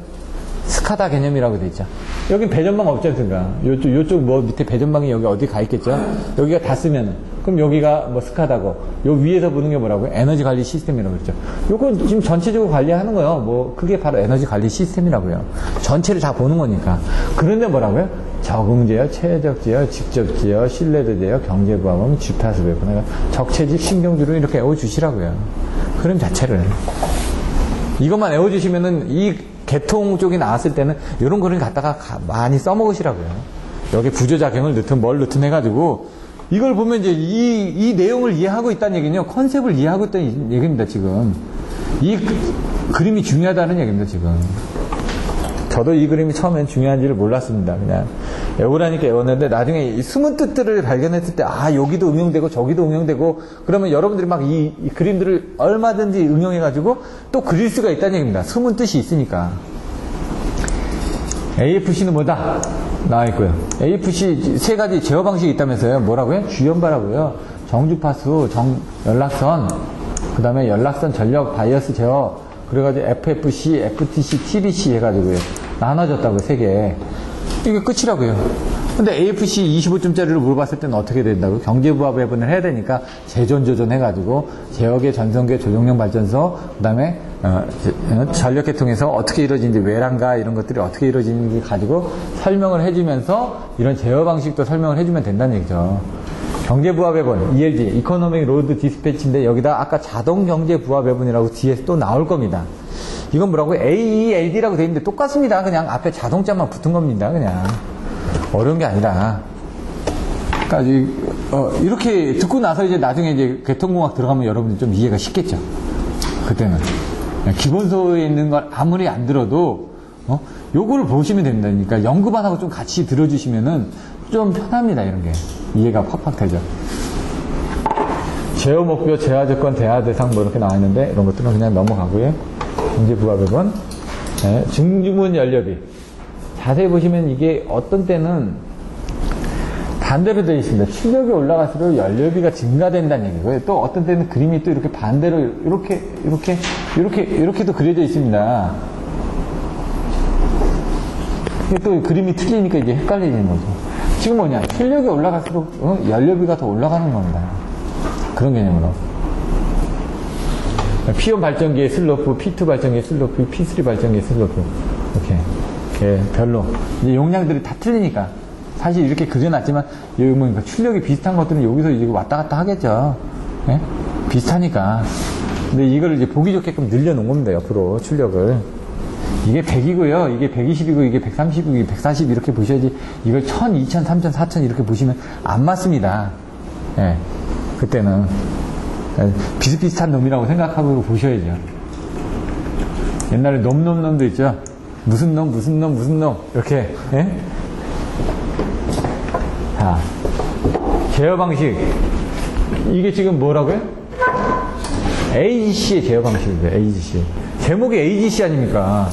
스카다 개념이라고 돼 있죠. 여긴 배전방 없지 않습니까? 요쪽 뭐 밑에 배전방이 여기 어디 가 있겠죠? 여기가 다 쓰면, 그럼 여기가 뭐 스카다고, 요 위에서 보는 게 뭐라고요? 에너지 관리 시스템이라고 그랬죠. 요거 지금 전체적으로 관리하는 거예요. 뭐, 그게 바로 에너지 관리 시스템이라고요. 전체를 다 보는 거니까. 그런데 뭐라고요? 적응 제어, 최적 제어, 직접 제어, 신뢰도 제어, 경제부하범, 주파수 배분, 적체직 신경주로 이렇게 외워주시라고요. 그런 자체를. 이것만 외워주시면은 이 개통 쪽이 나왔을 때는 이런 거를 갖다가 많이 써먹으시라고요. 여기 부조작용을 넣든 뭘 넣든 해가지고 이걸 보면 이제 이 내용을 이해하고 있다는 얘기는요. 컨셉을 이해하고 있다는 얘기입니다, 지금. 이 그림이 중요하다는 얘기입니다, 지금. 저도 이 그림이 처음엔 중요한지를 몰랐습니다. 그냥 외우라니까 외웠는데 나중에 이 숨은 뜻들을 발견했을 때 여기도 응용되고 저기도 응용되고 그러면 여러분들이 막 이 그림들을 얼마든지 응용해가지고 또 그릴 수가 있다는 얘기입니다. 숨은 뜻이 있으니까. AFC는 뭐다? 나와있고요. AFC 세 가지 제어 방식이 있다면서요. 뭐라고요? 주연바라고요. 정주파수, 연락선, 그 다음에 연락선 전력 바이어스 제어, 그래가지고 FFC, FTC, TBC 해가지고요. 나눠졌다고요, 세 개. 이게 끝이라고요. 근데 AFC 25점짜리를 물어봤을 때는 어떻게 된다고요? 경제부하 배분을 해야 되니까 재전조전 해가지고 제역의 전성계 조정용 발전소, 그 다음에 전력계통에서 어떻게 이루어지는지 외랑가 이런 것들이 어떻게 이루어지는지 가지고 설명을 해주면서 이런 제어 방식도 설명을 해주면 된다는 얘기죠. 경제부하 배분, ELD, 이코노믹 로드 디스패치인데 여기다 아까 자동 경제부하 배분이라고 뒤에서 또 나올 겁니다. 이건 뭐라고? AELD라고 되어 있는데 똑같습니다. 그냥 앞에 자동자만 붙은 겁니다. 그냥. 어려운 게 아니라. 그러니까 이렇게 듣고 나서 이제 나중에 이제 개통공학 들어가면 여러분들 좀 이해가 쉽겠죠. 그때는. 기본소에 있는 걸 아무리 안 들어도, 요거를 보시면 됩니다. 그러니까 연구반하고 좀 같이 들어주시면은 좀 편합니다. 이런 게. 이해가 팍팍 되죠. 제어 목표, 제하 조건, 대하 대상 뭐 이렇게 나와 있는데 이런 것들은 그냥 넘어가고요. 경제부하 배분, 증주문 연료비. 자세히 보시면 이게 어떤 때는 반대로 되어 있습니다. 출력이 올라갈수록 연료비가 증가된다는 얘기고요. 또 어떤 때는 그림이 또 이렇게 반대로 이렇게도 그려져 있습니다. 이게 또 그림이 틀리니까 이게 헷갈리는 거죠. 지금 뭐냐? 출력이 올라갈수록 연료비가 더 올라가는 겁니다. 그런 개념으로. P1 발전기의 슬로프, P2 발전기의 슬로프, P3 발전기의 슬로프. 이렇게 별로. 이제 용량들이 다 틀리니까. 사실 이렇게 그려놨지만, 여기 뭐 출력이 비슷한 것들은 여기서 이제 왔다 갔다 하겠죠. 예? 비슷하니까. 근데 이걸 이제 보기 좋게끔 늘려놓은 겁니다, 옆으로 출력을. 이게 100이고요. 이게 120이고, 이게 130이고, 이게 140 이렇게 보셔야지, 이걸 1000, 2000, 3000, 4000 이렇게 보시면 안 맞습니다. 예. 그때는. 비슷비슷한 놈이라고 생각하고 보셔야죠. 옛날에 놈도 있죠. 무슨 놈, 이렇게, 예? 자, 제어 방식. 이게 지금 뭐라고요? AGC의 제어 방식입니다. AGC. 제목이 AGC 아닙니까?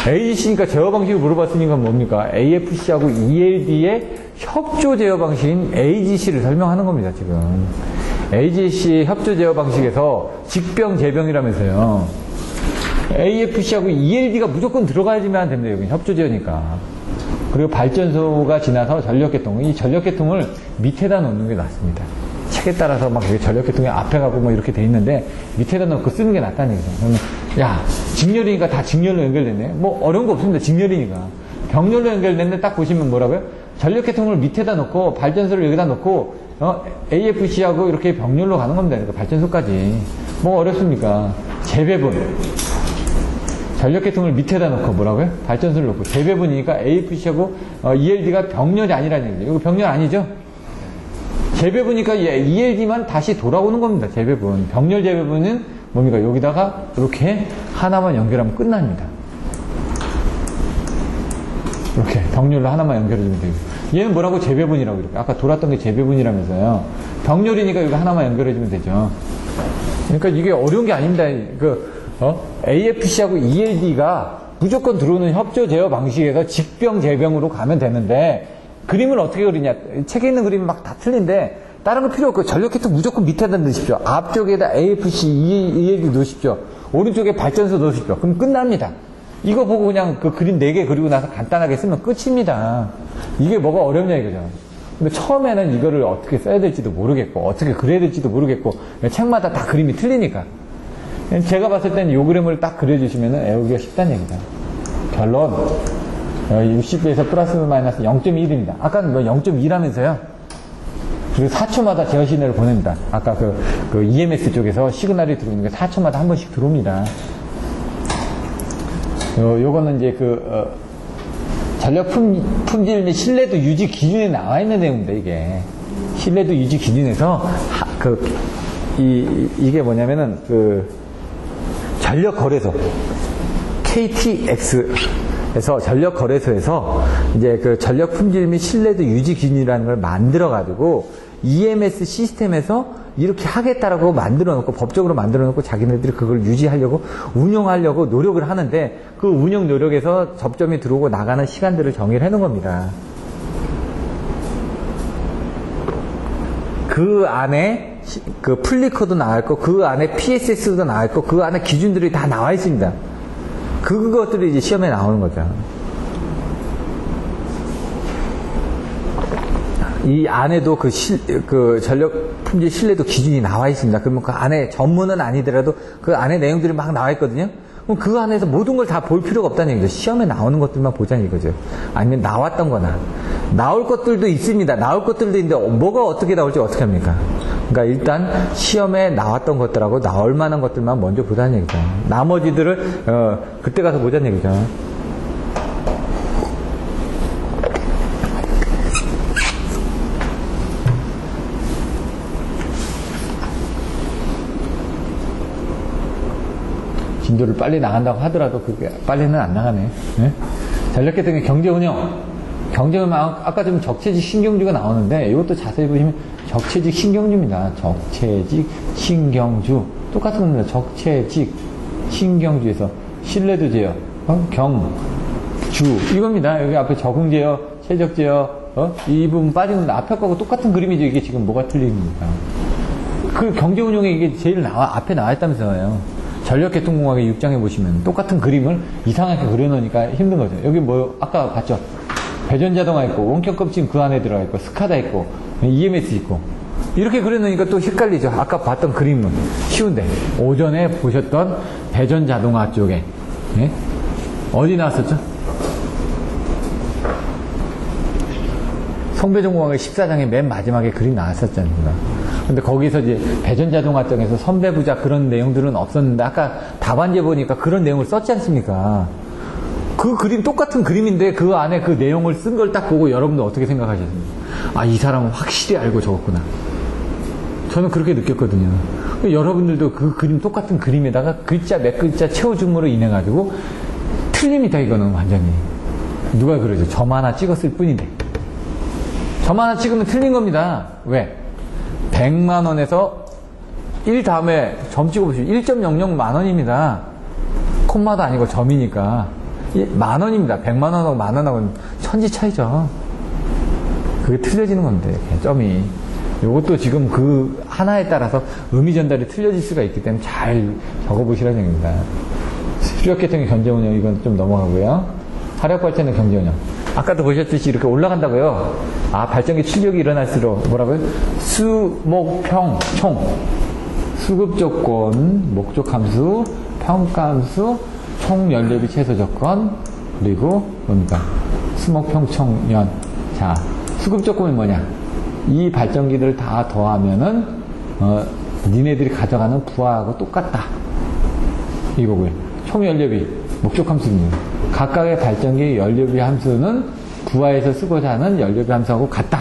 AGC니까 제어 방식을 물어봤으니까 뭡니까? AFC하고 ELD의 협조 제어 방식인 AGC를 설명하는 겁니다, 지금. AGC 협조 제어 방식에서 직병, 재병이라면서요. AFC하고 ELD가 무조건 들어가야지만 됩니다, 여기 협조 제어니까. 그리고 발전소가 지나서 전력계통. 이 전력계통을 밑에다 놓는 게 낫습니다. 책에 따라서 막 전력계통이 앞에 가고 뭐 이렇게 돼 있는데 밑에다 놓고 쓰는 게 낫다는 얘기죠. 그러면 야, 직렬이니까 다 직렬로 연결됐네. 뭐 어려운 거 없습니다. 직렬이니까. 병렬로 연결됐는데 딱 보시면 뭐라고요? 전력계통을 밑에다 놓고 발전소를 여기다 놓고 AFC하고 이렇게 병렬로 가는 겁니다. 그러니까 발전소까지. 뭐 어렵습니까? 재배분. 전력계통을 밑에다 놓고 뭐라고요? 발전소를 놓고 재배분이니까 AFC하고 ELD가 병렬이 아니라는 얘기죠. 이거 병렬 아니죠? 재배분이니까 ELD만 다시 돌아오는 겁니다. 재배분. 병렬 재배분은 뭡니까? 여기다가 이렇게 하나만 연결하면 끝납니다. 이렇게 병렬로 하나만 연결해주면 되고. 얘는 뭐라고? 재배분이라고 이렇게. 아까 돌았던 게 재배분이라면서요. 병렬이니까 여기 하나만 연결해주면 되죠. 그러니까 이게 어려운 게 아닙니다. AFC하고 ELD가 무조건 들어오는 협조 제어 방식에서 직병, 재병으로 가면 되는데, 그림을 어떻게 그리냐. 책에 있는 그림이 막 다 틀린데, 다른 거 필요 없고, 전력계통 무조건 밑에다 넣으십시오. 앞쪽에다 AFC, ELD 넣으십시오. 오른쪽에 발전소 넣으십시오. 그럼 끝납니다. 이거 보고 그냥 그 그림 4개 그리고 나서 간단하게 쓰면 끝입니다. 이게 뭐가 어렵냐 이거죠. 근데 처음에는 이거를 어떻게 써야 될지도 모르겠고, 어떻게 그려야 될지도 모르겠고, 책마다 다 그림이 틀리니까. 제가 봤을 때는 이 그림을 딱 그려주시면 외우기가 쉽다는 얘기죠. 결론. 60에서 플러스 마이너스 0.1입니다. 아까는 뭐 0.2라면서요. 그리고 4초마다 제어 시그널을 보냅니다. 아까 그 EMS 쪽에서 시그널이 들어오는 게 4초마다 한 번씩 들어옵니다. 요거는 이제 전력 품질 및 신뢰도 유지 기준에 나와 있는 내용입니다, 이게. 신뢰도 유지 기준에서, 이게 뭐냐면은, 전력 거래소. KTX에서 전력 거래소에서 이제 전력 품질 및 신뢰도 유지 기준이라는 걸 만들어가지고 EMS 시스템에서 이렇게 하겠다라고 만들어놓고 법적으로 만들어놓고 자기네들이 그걸 유지하려고 운영하려고 노력을 하는데 그 운영 노력에서 접점이 들어오고 나가는 시간들을 정의를 해놓은 겁니다. 그 안에 플리커도 나와 있고 그 안에 PSS도 나와 있고 그 안에 기준들이 다 나와 있습니다. 그것들이 이제 시험에 나오는 거죠. 이 안에도 전력 품질 신뢰도 기준이 나와 있습니다. 그러면 그 안에 전문은 아니더라도 그 안에 내용들이 막 나와 있거든요. 그럼 그 안에서 모든 걸 다 볼 필요가 없다는 얘기죠. 시험에 나오는 것들만 보자는 이거죠. 아니면 나왔던 거나. 나올 것들도 있습니다. 나올 것들도 있는데 뭐가 어떻게 나올지 어떻게 합니까? 그러니까 일단 시험에 나왔던 것들하고 나올 만한 것들만 먼저 보자는 얘기죠. 나머지들을 그때 가서 보자는 얘기죠. 진도를 빨리 나간다고 하더라도 그게 빨리는 안 나가네. 네? 전력계통의 경제운영. 경제운영 아까 좀 적체직 신경주가 나오는데 이것도 자세히 보시면 적체직 신경주입니다. 적체직 신경주. 똑같은 겁니다. 적체직 신경주에서 신뢰도 제어, 경주 이겁니다. 여기 앞에 적응 제어, 최적 제어, 이 부분 빠진 건데 앞에 거하고 똑같은 그림이죠. 이게 지금 뭐가 틀립니까? 그 경제운용에 이게 제일 앞에 나와 있다면서요. 전력계통공학의 6장에 보시면 똑같은 그림을 이상하게 그려놓으니까 힘든 거죠. 여기 뭐 아까 봤죠? 배전자동화 있고 원격 껍질 그 안에 들어가 있고 스카다 있고 EMS 있고 이렇게 그려놓으니까 또 헷갈리죠. 아까 봤던 그림은 쉬운데 오전에 보셨던 대전자동화 쪽에 예? 어디 나왔었죠? 성배종공학의 14장의 맨 마지막에 그림 나왔었지 않습니까? 근데 거기서 이제 대전자동화 쪽에서 선배부자 그런 내용들은 없었는데 아까 답안지에 보니까 그런 내용을 썼지 않습니까? 그 그림 똑같은 그림인데 그 안에 그 내용을 쓴 걸 딱 보고 여러분들 어떻게 생각하셨습니까? 아, 이 사람은 확실히 알고 적었구나. 저는 그렇게 느꼈거든요. 여러분들도 그 그림 똑같은 그림에다가 글자 몇 글자 채워줌으로 인해 가지고 틀림이다. 이거는 완전히 누가 그러죠? 점 하나 찍었을 뿐인데 점 하나 찍으면 틀린 겁니다. 왜? 100만 원에서 1 다음에 점 찍어보시면 1.00 만원입니다. 콤마도 아니고 점이니까 만원입니다. 100만 원하고 만원하고는 천지 차이죠. 그게 틀려지는 건데 점이. 요것도 지금 그 하나에 따라서 의미 전달이 틀려질 수가 있기 때문에 잘 적어보시라는 얘기입니다. 수력계통의 견제운영 이건 좀 넘어가고요. 화력발전의 견제운영. 아까도 보셨듯이 이렇게 올라간다고요. 아, 발전기 출력이 일어날수록 뭐라고요? 수, 목, 평, 총. 수급조건, 목적함수, 평가함수, 총연료비 최소조건, 그리고 뭡니까? 수목, 평, 총, 연. 자, 수급조건이 뭐냐? 이 발전기들을 다 더하면은 니네들이 가져가는 부하하고 똑같다. 이거고요. 총연료비, 목적함수입니다. 각각의 발전기 연료비 함수는 부하에서 쓰고자 하는 연료비 함수하고 같다.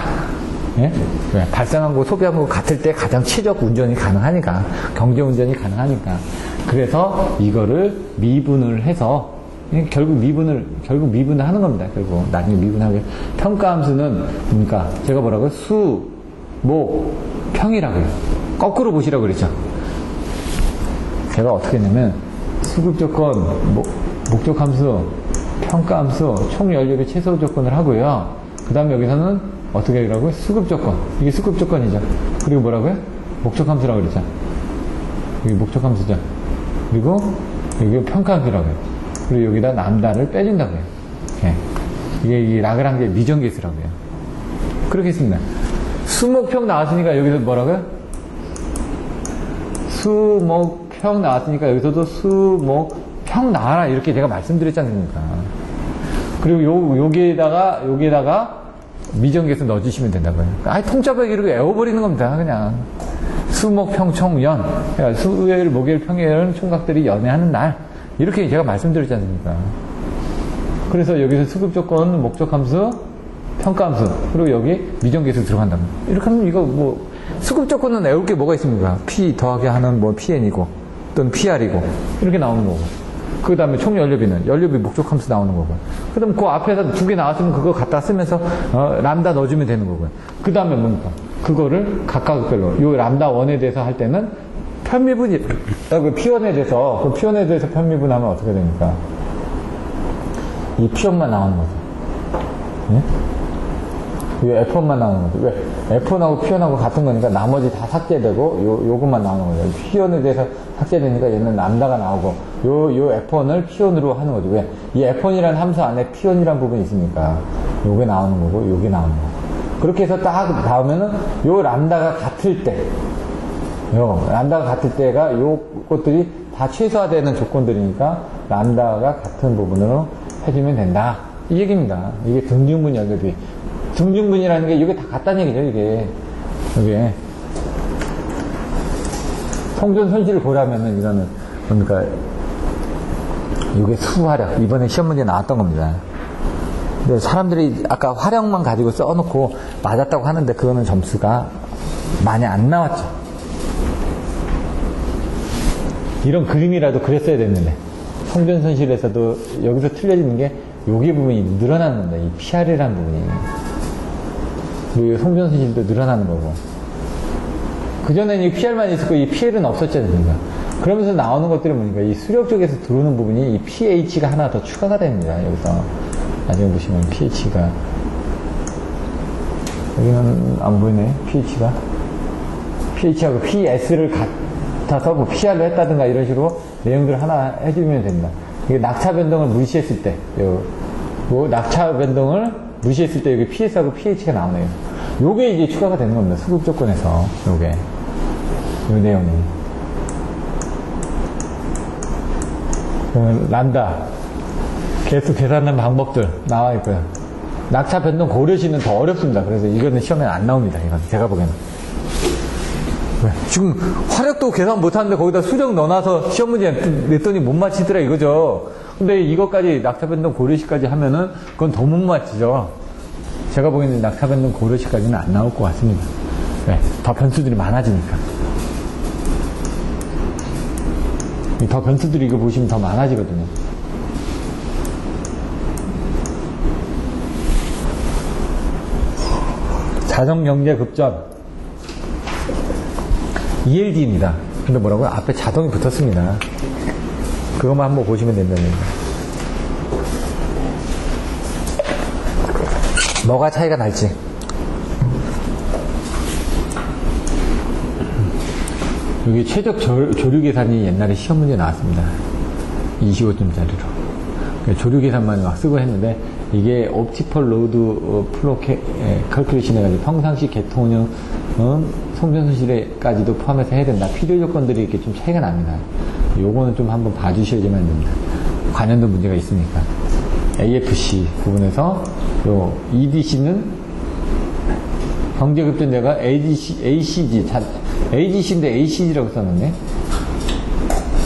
예? 왜? 발생한 거, 소비한 거 같을 때 가장 최적 운전이 가능하니까, 경제 운전이 가능하니까. 그래서 이거를 미분을 해서 결국 미분을 하는 겁니다. 결국 나중에 미분하게 평가 함수는 뭡니까? 제가 뭐라고요? 수, 목, 평이라고요. 거꾸로 보시라고 그랬죠. 제가 어떻게 했냐면 수급 조건, 목적 함수, 평가 함수, 총 연료비 최소 조건을 하고요. 그 다음에 여기서는 어떻게 하라고요? 수급 조건. 이게 수급 조건이죠. 그리고 뭐라고요? 목적 함수라고 그랬죠. 이게 목적 함수죠. 그리고 여기 평가 함수라고요. 그리고 여기다 람다를 빼준다고요. 이게 라그랑제 미정계수라고요. 그렇게 했습니다. 수목평 나왔으니까 여기서 뭐라고요? 수목평 나왔으니까 여기서도 수목평 나와라 이렇게 제가 말씀드렸지 않습니까? 그리고 여기에다가 미정계수 넣어주시면 된다고요. 아예 통짜벽 이렇게 외워버리는 겁니다. 그냥 수목평 총연. 그러니까 수요일, 목요일, 평일은 총각들이 연애하는 날. 이렇게 제가 말씀드렸지 않습니까? 그래서 여기서 수급조건, 목적함수, 평가함수, 그리고 여기 미정계수 들어간다. 이렇게 하면 이거 뭐, 수급조건은 외울 게 뭐가 있습니까? P 더하기 하는 뭐 PN이고, 또는 PR이고, 이렇게 나오는 거고. 그 다음에 총연료비는, 연료비 목적함수 나오는 거고. 그 다음에 그 앞에서 두 개 나왔으면 그거 갖다 쓰면서, 람다 넣어주면 되는 거고요. 그 다음에 뭡니까? 그거를 각각별로, 요 람다 1에 대해서 할 때는 편미분이, 그 P1에 대해서, 그 P1에 대해서 편미분하면 어떻게 됩니까? 이 P1만 나오는 거죠. 예? 이 F1만 나오는 거죠. 왜? F1하고 P1하고 같은 거니까 나머지 다 삭제되고, 요것만 나오는 거죠. P1에 대해서 삭제되니까 얘는 람다가 나오고, 요 F1을 P1으로 하는 거죠. 왜? 이 F1이라는 함수 안에 P1이라는 부분이 있으니까, 요게 나오는 거고, 요게 나오는 거고. 그렇게 해서 딱 나오면은, 요 람다가 같을 때, 람다가 같을 때가 요것들이 다 최소화되는 조건들이니까 람다가 같은 부분으로 해주면 된다. 이 얘기입니다. 이게 등중분 연료비. 등중분이라는 게 이게 다 같다는 얘기죠. 이게 성전 손실을 보려면은 이거는 뭡니까? 이게 수화력. 이번에 시험 문제 나왔던 겁니다. 근데 사람들이 아까 화력만 가지고 써놓고 맞았다고 하는데 그거는 점수가 많이 안 나왔죠. 이런 그림이라도 그렸어야 됐는데 성전 손실에서도 여기서 틀려지는 게 여기 부분이 늘어나는 겁니다. 이 PR이라는 부분이. 그리고 성전 손실도 늘어나는 거고. 그전에는 이 PR만 있었고 이 PL은 없었지 않습니까? 그러면서 나오는 것들이 뭡니까? 이 수력 쪽에서 들어오는 부분이 이 pH가 하나 더 추가가 됩니다. 여기서 나중에 보시면 pH가 여기는 안 보이네. pH하고 PS를 같아서 뭐 PR을 했다든가 이런 식으로 내용들을 하나 해주면 됩니다. 이게 낙차 변동을 무시했을 때, 낙차 변동을 무시했을 때 여기 PS하고 pH가 나오네요. 요게 이제 추가가 되는 겁니다. 수급 조건에서. 요게. 요 내용이. 란다. 개수 계산하는 방법들 나와 있고요. 낙차 변동 고려시는 더 어렵습니다. 그래서 이거는 시험에 안 나옵니다. 이건 제가 보기에는. 왜? 지금 화력도 계산 못하는데 거기다 수정 넣어놔서 시험 문제 냈더니 못 맞히더라 이거죠. 근데 이것까지 낙차 변동 고려시까지 하면은 그건 더 못 맞히죠. 제가 보기에는 낙차 변동 고려시까지는 안 나올 것 같습니다. 네, 더 변수들이 많아지니까. 더 변수들이 이거 보시면 더 많아지거든요. 자정영재 급전 ELD입니다. 근데 뭐라고요? 앞에 자동이 붙었습니다. 그것만 한번 보시면 된다는 얘기입니다. 뭐가 차이가 날지. 여기 최적 조류 계산이 옛날에 시험 문제 나왔습니다. 25점짜리로. 조류 계산만 막 쓰고 했는데, 이게 옵티컬 로드 플로 컬큘레이션 해가지고 평상시 개통운영 송전손실에까지도 포함해서 해야 된다. 필요 조건들이 이렇게 좀 차이가 납니다. 요거는 좀 한번 봐주셔야지만 됩니다. 관련된 문제가 있으니까. AFC 부분에서 요 EDC는 경제급전자가 ACG, AGC인데 ACG라고 써놨네.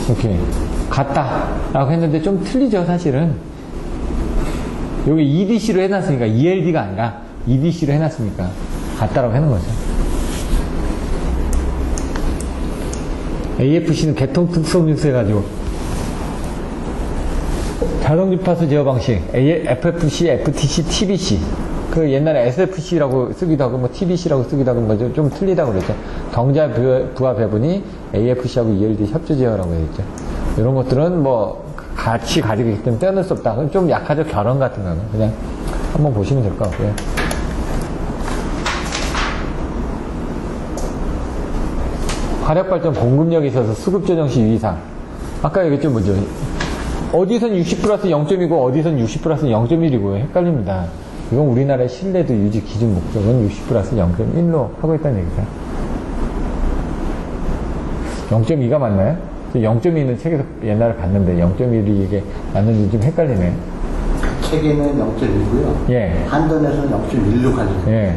이렇게 같다라고 했는데 좀 틀리죠, 사실은. 여기 EDC로 해놨으니까 ELD가 아니라 EDC로 해놨으니까 같다라고 하는 거죠. AFC는 개통 특성 뉴스 해가지고 자동 주파수 제어 방식 FFC, FTC, TBC 그 옛날에 SFC라고 쓰기도 하고 뭐 TBC라고 쓰기도 하고 뭐 좀 틀리다고 그랬죠. 경자 부하 배분이 AFC하고 ELD 협조 제어라고 했죠. 이런 것들은 뭐 같이 가지기 때문에 떼어낼 수 없다. 그럼 좀 약하죠. 결혼 같은 거는 그냥 한번 보시면 될 것 같고요. 화력발전 공급력에 있어서 수급 조정시 유의사항. 아까 얘기했죠. 뭐죠? 어디선 60 플러스 0.이고 어디선 60 플러스 0.1이고 헷갈립니다. 이건 우리나라의 신뢰도 유지 기준 목적은 60 플러스 0.1로 하고 있다는 얘기죠. 0.2가 맞나요? 0.2는 책에서 옛날에 봤는데 0.1이 이게 맞는지 좀 헷갈리네. 책에는 0.1고요. 예. 한전에서는 0.1로 가지고. 예.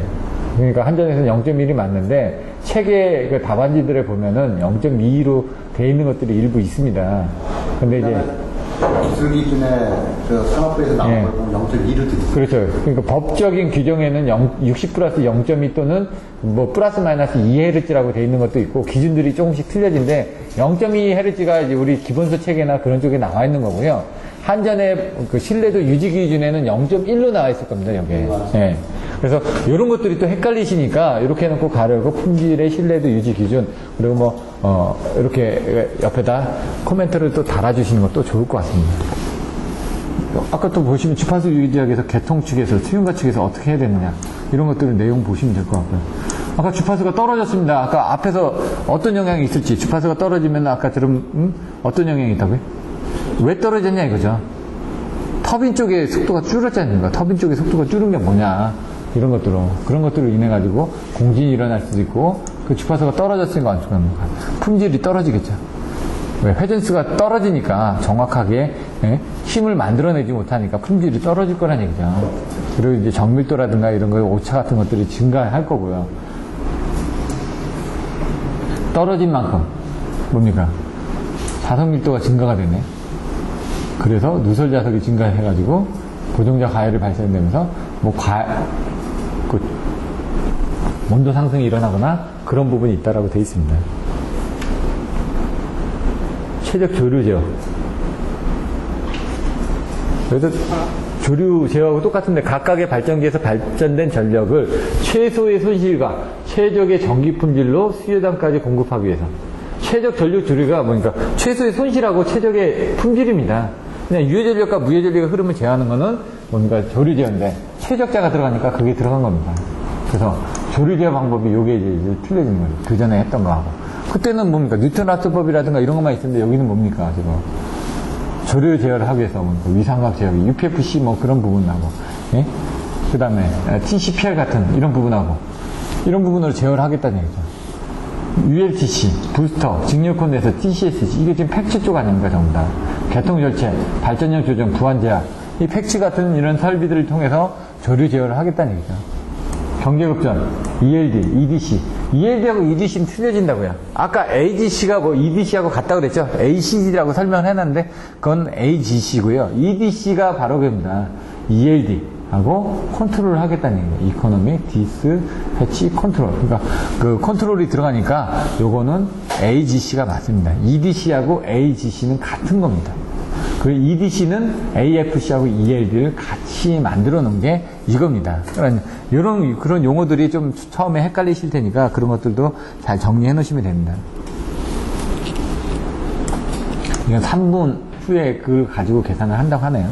그러니까 한전에서는 0.1이 맞는데 책의 그 답안지들에 보면은 0.2로 돼 있는 것들이 일부 있습니다. 근데 이제 기술 기준에 그 산업부에서 나온 걸 보면 0.2로 드립니다. 그렇죠. 그러니까 법적인 규정에는 60 플러스 0.2 또는 뭐 플러스 마이너스 2Hz라고 돼 있는 것도 있고 기준들이 조금씩 틀려진데 0.2Hz가 이제 우리 기본서 체계나 그런 쪽에 나와 있는 거고요. 한전의 그 신뢰도 유지 기준에는 0.1로 나와 있을 겁니다, 여기에. 예. 그래서 이런 것들이 또 헷갈리시니까 이렇게 해놓고 가려고 품질의 신뢰도 유지 기준 그리고 뭐 이렇게 옆에다 코멘트를 또 달아주시는 것도 좋을 것 같습니다. 아까 또 보시면 주파수 유지학에서 개통 측에서 수용가 측에서 어떻게 해야 되느냐 이런 것들을 내용 보시면 될 것 같고요. 아까 주파수가 떨어졌습니다. 아까 앞에서 어떤 영향이 있을지 주파수가 떨어지면 아까처럼 어떤 영향이 있다고요? 왜 떨어졌냐 이거죠. 터빈 쪽에 속도가 줄었지 않습니까? 터빈 쪽에 속도가 줄은 게 뭐냐 이런 것들로 그런 것들로 인해 가지고 공진이 일어날 수도 있고 그 주파수가 떨어졌으니까 안쪽합니까? 품질이 떨어지겠죠. 왜? 회전수가 떨어지니까 정확하게 힘을 만들어내지 못하니까 품질이 떨어질 거란 얘기죠. 그리고 이제 정밀도라든가 이런 거 오차 같은 것들이 증가할 거고요. 떨어진 만큼 뭡니까? 자석 밀도가 증가가 되네. 그래서 누설 자석이 증가해가지고 고정자 가열이 발생되면서 뭐 그 온도 상승이 일어나거나 그런 부분이 있다라고 되어 있습니다. 최적 조류 제어. 그래서 조류 제어하고 똑같은데 각각의 발전기에서 발전된 전력을 최소의 손실과 최적의 전기 품질로 수요단까지 공급하기 위해서. 최적 전력 조류가 뭐니까 최소의 손실하고 최적의 품질입니다. 그냥 유효전력과 무효전력의 흐름을 제어하는 거는 뭔가 조류 제어인데 최적자가 들어가니까 그게 들어간 겁니다. 그래서 조류 제어 방법이 요게 이제 틀려진 거예요. 그 전에 했던 거하고. 그때는 뭡니까? 뉴턴 라트법이라든가 이런 것만 있었는데 여기는 뭡니까? 지금 조류 제어를 하기 위해서 뭐 위삼각 제어기, UPFC 뭐 그런 부분하고, 예? 그 다음에 TCPR 같은 이런 부분하고 이런 부분을 제어를 하겠다는 얘기죠. ULTC, 부스터, 직렬콘에서 TCSC, 이게 지금 팩치 쪽 아닙니까, 전부 다. 개통절체, 발전력 조정, 부환제약, 이 팩치 같은 이런 설비들을 통해서 조류 제어를 하겠다는 얘기죠. 경제급전, ELD, EDC. ELD하고 EDC는 틀려진다고요. 아까 AGC가 뭐 EDC하고 같다고 그랬죠? ACD라고 설명을 해놨는데, 그건 AGC고요. EDC가 바로 그겁니다. ELD하고 컨트롤을 하겠다는 얘기예요. 이코노믹, 디스패치, 컨트롤. 그러니까 그 컨트롤이 들어가니까 요거는 AGC가 맞습니다. EDC하고 AGC는 같은 겁니다. 그리고 EDC는 AFC하고 ELD를 같이 만들어 놓은 게 이겁니다. 그러니까 그런 용어들이 좀 처음에 헷갈리실 테니까 그런 것들도 잘 정리해 놓으시면 됩니다. 이건 3분 후에 그걸 가지고 계산을 한다고 하네요.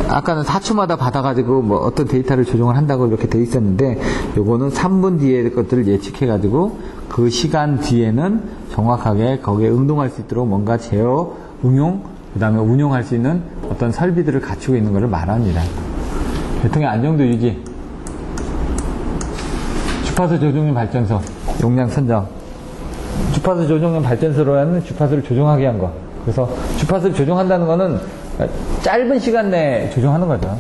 아까는 4초마다 받아가지고 뭐 어떤 데이터를 조정을 한다고 이렇게 돼 있었는데 요거는 3분 뒤에 것들을 예측해가지고 그 시간 뒤에는 정확하게 거기에 응동할 수 있도록 뭔가 제어, 응용, 그 다음에 운용할 수 있는 어떤 설비들을 갖추고 있는 것을 말합니다. 교통의 안정도 유지, 주파수 조종용 발전소, 용량 선정, 주파수 조종용 발전소로는 주파수를 조종하게 한 거. 그래서 주파수를 조종한다는 거는 짧은 시간 내에 조종하는 거죠.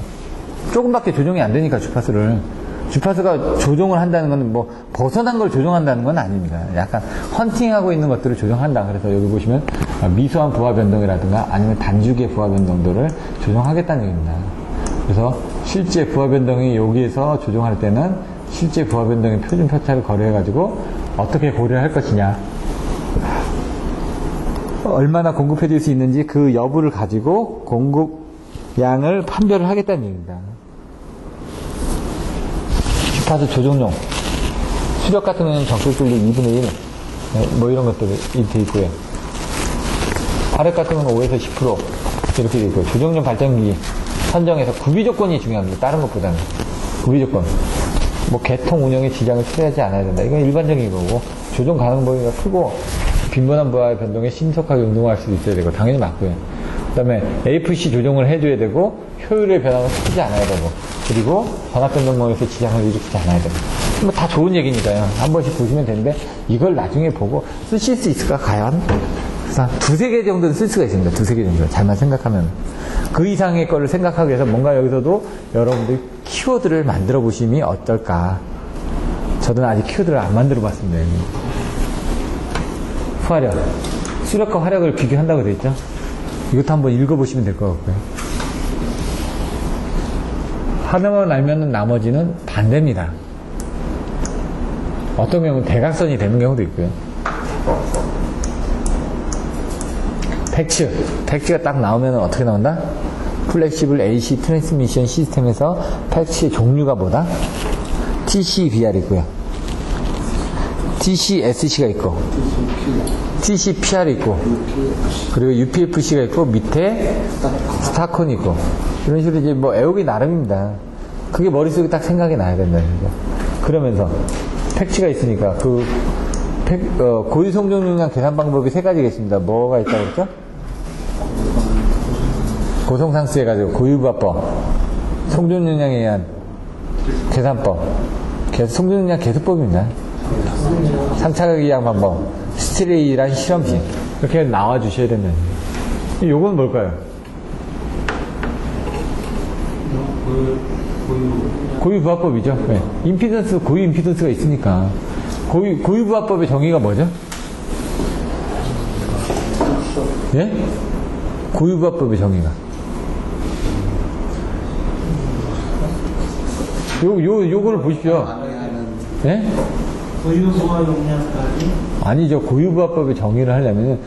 조금밖에 조종이 안 되니까 주파수가 조종을 한다는 건 뭐 벗어난 걸 조종한다는 건 아닙니다. 약간 헌팅하고 있는 것들을 조종한다. 그래서 여기 보시면 미소한 부하 변동이라든가 아니면 단축의 부하 변동도를 조종하겠다는 얘기입니다. 그래서 실제 부하 변동이 여기에서 조종할 때는 실제 부하 변동의 표준 표차를 거래해가지고 어떻게 고려를 할 것이냐, 얼마나 공급해 줄 수 있는지 그 여부를 가지고 공급량을 판별을 하겠다는 얘기입니다. 주파수 조종용, 수력 같은 경우는 적극적으로 2분의 1, 뭐 이런 것들이 돼 있고요. 화력 같은 경우는 5에서 10% 이렇게 돼 있고요. 조종용 발전기 선정에서 구비 조건이 중요합니다. 다른 것보다는. 구비 조건. 뭐 개통 운영에 지장을 초래하지 않아야 된다. 이건 일반적인 거고, 조종 가능 범위가 크고 빈번한 부하의 변동에 신속하게 운동할 수 있어야 되고, 당연히 맞고요. 그 다음에 AFC 조종을 해줘야 되고, 효율의 변화가 크지 않아야 되고, 그리고 전압 변동망에서 지장을 일으키지 않아야 되고, 뭐 다 좋은 얘기니까요. 한 번씩 보시면 되는데, 이걸 나중에 보고 쓰실 수 있을까, 과연? 그래서 한 2-3개 정도는 쓸 수가 있습니다. 2-3개 정도. 잘만 생각하면. 그 이상의 거를 생각하기 위해서 뭔가 여기서도 여러분들 키워드를 만들어 보심이 어떨까. 저는 아직 키워드를 안 만들어 봤습니다. 화력. 수력과 화력을 비교한다고 되어 있죠? 이것도 한번 읽어보시면 될 것 같고요. 하나만 알면 나머지는 반대입니다. 어떤 경우는 대각선이 되는 경우도 있고요. 팩치가 딱 나오면 어떻게 나온다? 플렉시블 AC 트랜스미션 시스템에서 팩치의 종류가 뭐다? TCVR 있고요. TCSC가 있고, TCPR 있고, 그리고 UPFC가 있고, 밑에 스타콘이 있고, 이런 식으로 이제 뭐 애우기 나름입니다. 그게 머릿속에 딱 생각이 나야 된다는 거죠. 그러면서 팩치가 있으니까 고유 송정용량 계산 방법이 3가지가 있습니다. 뭐가 있다고 했죠? 고송상수 해가지고 고유부하법, 송정용량에 의한 계산법, 송정용량 계수법입니다. 3차각 이양 방법, 스트레이란 실험식, 이렇게 나와 주셔야 된다는 거예요. 요건 뭘까요? 고유부하법이죠. 네. 임피던스, 고유 임피던스가 있으니까. 고유부하법의 정의가 뭐죠? 예? 고유부하법의 정의가. 요거를 보십시오. 예? 고유부하 용량까지? 아니죠. 고유부하법의 정의를 하려면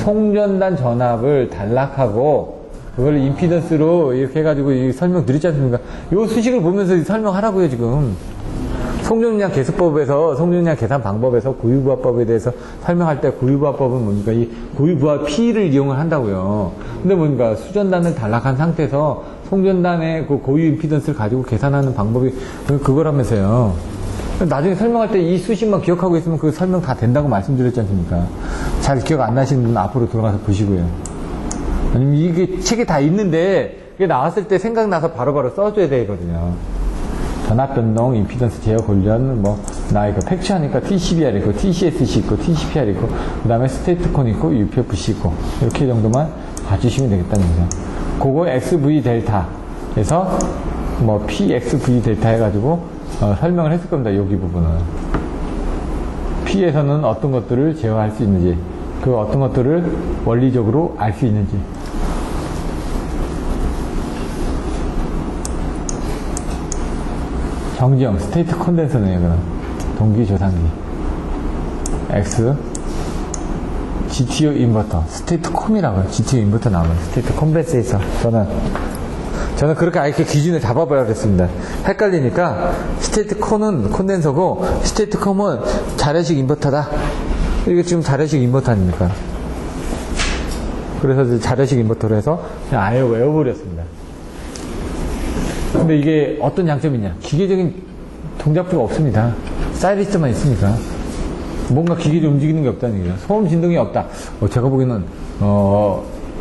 송전단 전압을 단락하고 그걸 임피던스로 이렇게 해가지고 설명 드리지 않습니까? 요 수식을 보면서 설명하라고요, 지금. 송정량 계수법에서, 송정량 계산 방법에서 고유부하법에 대해서 설명할 때 고유부하법은 뭡니까? 이 고유부하 P를 이용을 한다고요. 근데 뭡니까? 수전단을 단락한 상태에서 송전단의 그 고유 임피던스를 가지고 계산하는 방법이 그거라면서요. 나중에 설명할 때 이 수식만 기억하고 있으면 그 설명 다 된다고 말씀드렸지 않습니까? 잘 기억 안 나시는 분은 앞으로 들어가서 보시고요. 아니면 이게 책에 다 있는데 이게 나왔을 때 생각나서 바로바로 써줘야 되거든요. 전압 변동, 임피던스 제어 관련, 나 이거 팩처하니까 TCBR 있고, TCSC 있고, TCPR 있고, 그 다음에 스테이트콘 있고, UPFC 있고, 이렇게 정도만 봐주시면 되겠다는 거죠. 그거 SV 델타 에서 PXV 델타 해가지고 설명을 했을 겁니다. 여기 부분은. P에서는 어떤 것들을 제어할 수 있는지, 그 어떤 것들을 원리적으로 알 수 있는지. 정지형, 스테이트 컨덴서네요, 그럼. 동기 조상기. X, GTO 인버터, 스테이트 콤이라고요. GTO 인버터 나오면 스테이트 컴벤세이터. 저는 그렇게 아예 기준을 잡아봐야 그랬습니다. 헷갈리니까 스테이트 콘은 콘덴서고 스테이트 컴은 자례식 인버터다. 이게 지금 자례식 인버터 아닙니까? 그래서 이제 자례식 인버터로 해서 그냥 아예 외워버렸습니다. 근데 이게 어떤 장점이 있냐? 기계적인 동작부가 없습니다. 사이리스트만 있으니까. 뭔가 기계를 움직이는 게 없다는 얘기죠. 소음 진동이 없다. 제가 보기에는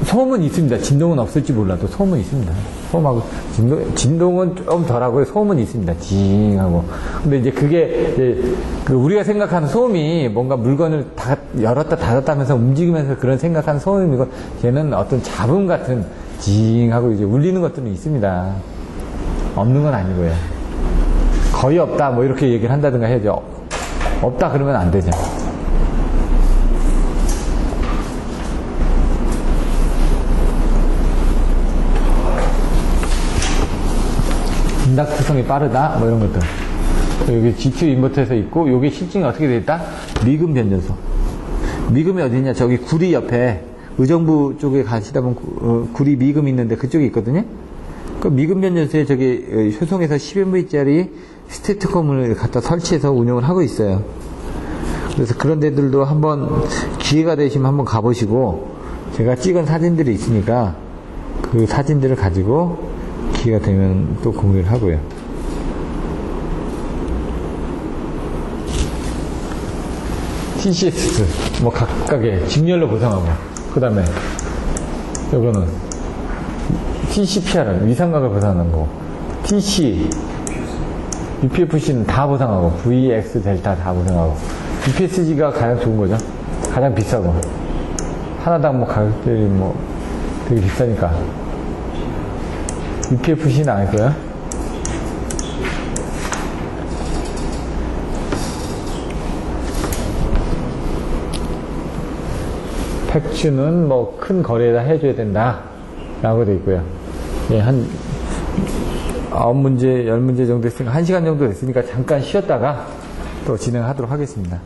소음은 있습니다. 진동은 없을지 몰라도 소음은 있습니다. 소음하고 진동은 좀 덜하고요. 소음은 있습니다. 징하고. 근데 이제 그게 이제 우리가 생각하는 소음이 뭔가 물건을 열었다 닫았다 하면서 움직이면서 그런 생각하는 소음이고, 걔는 어떤 잡음 같은 징하고 이제 울리는 것들은 있습니다. 없는 건 아니고요. 거의 없다 이렇게 얘기를 한다든가 해야죠. 없다 그러면 안 되죠. 인덕트성이 빠르다 이런 것들. 여기 GTO 인버터에서 있고, 요게 실증이 어떻게 되어 있다? 미금 변전소. 미금이 어디 있냐? 저기 구리 옆에 의정부 쪽에 가시다 보면 구리 미금 있는데 그쪽에 있거든요. 그 미금 변전소에 저기 효성에서 10MV짜리 스테이트컴을 갖다 설치해서 운영을 하고 있어요. 그래서 그런 데들도 한번 기회가 되시면 한번 가보시고, 제가 찍은 사진들이 있으니까 그 사진들을 가지고 기회가 되면 또 공유를 하고요. TCS 각각의 직렬로 보상하고, 그 다음에 요거는 TCPR 위상각을 보상하는 거고, TC UPFC는 다 보상하고, VX 델타 다 보상하고, UPSG가 가장 좋은 거죠. 가장 비싸고, 하나당 가격들이 되게 비싸니까. UPFC는 안 했어요. 팩추는 큰 거리에다 해줘야 된다 라고 되어 있고요. 예, 한 9문제, 10문제 정도 했으니까 1시간 정도 됐으니까 잠깐 쉬었다가 또 진행하도록 하겠습니다.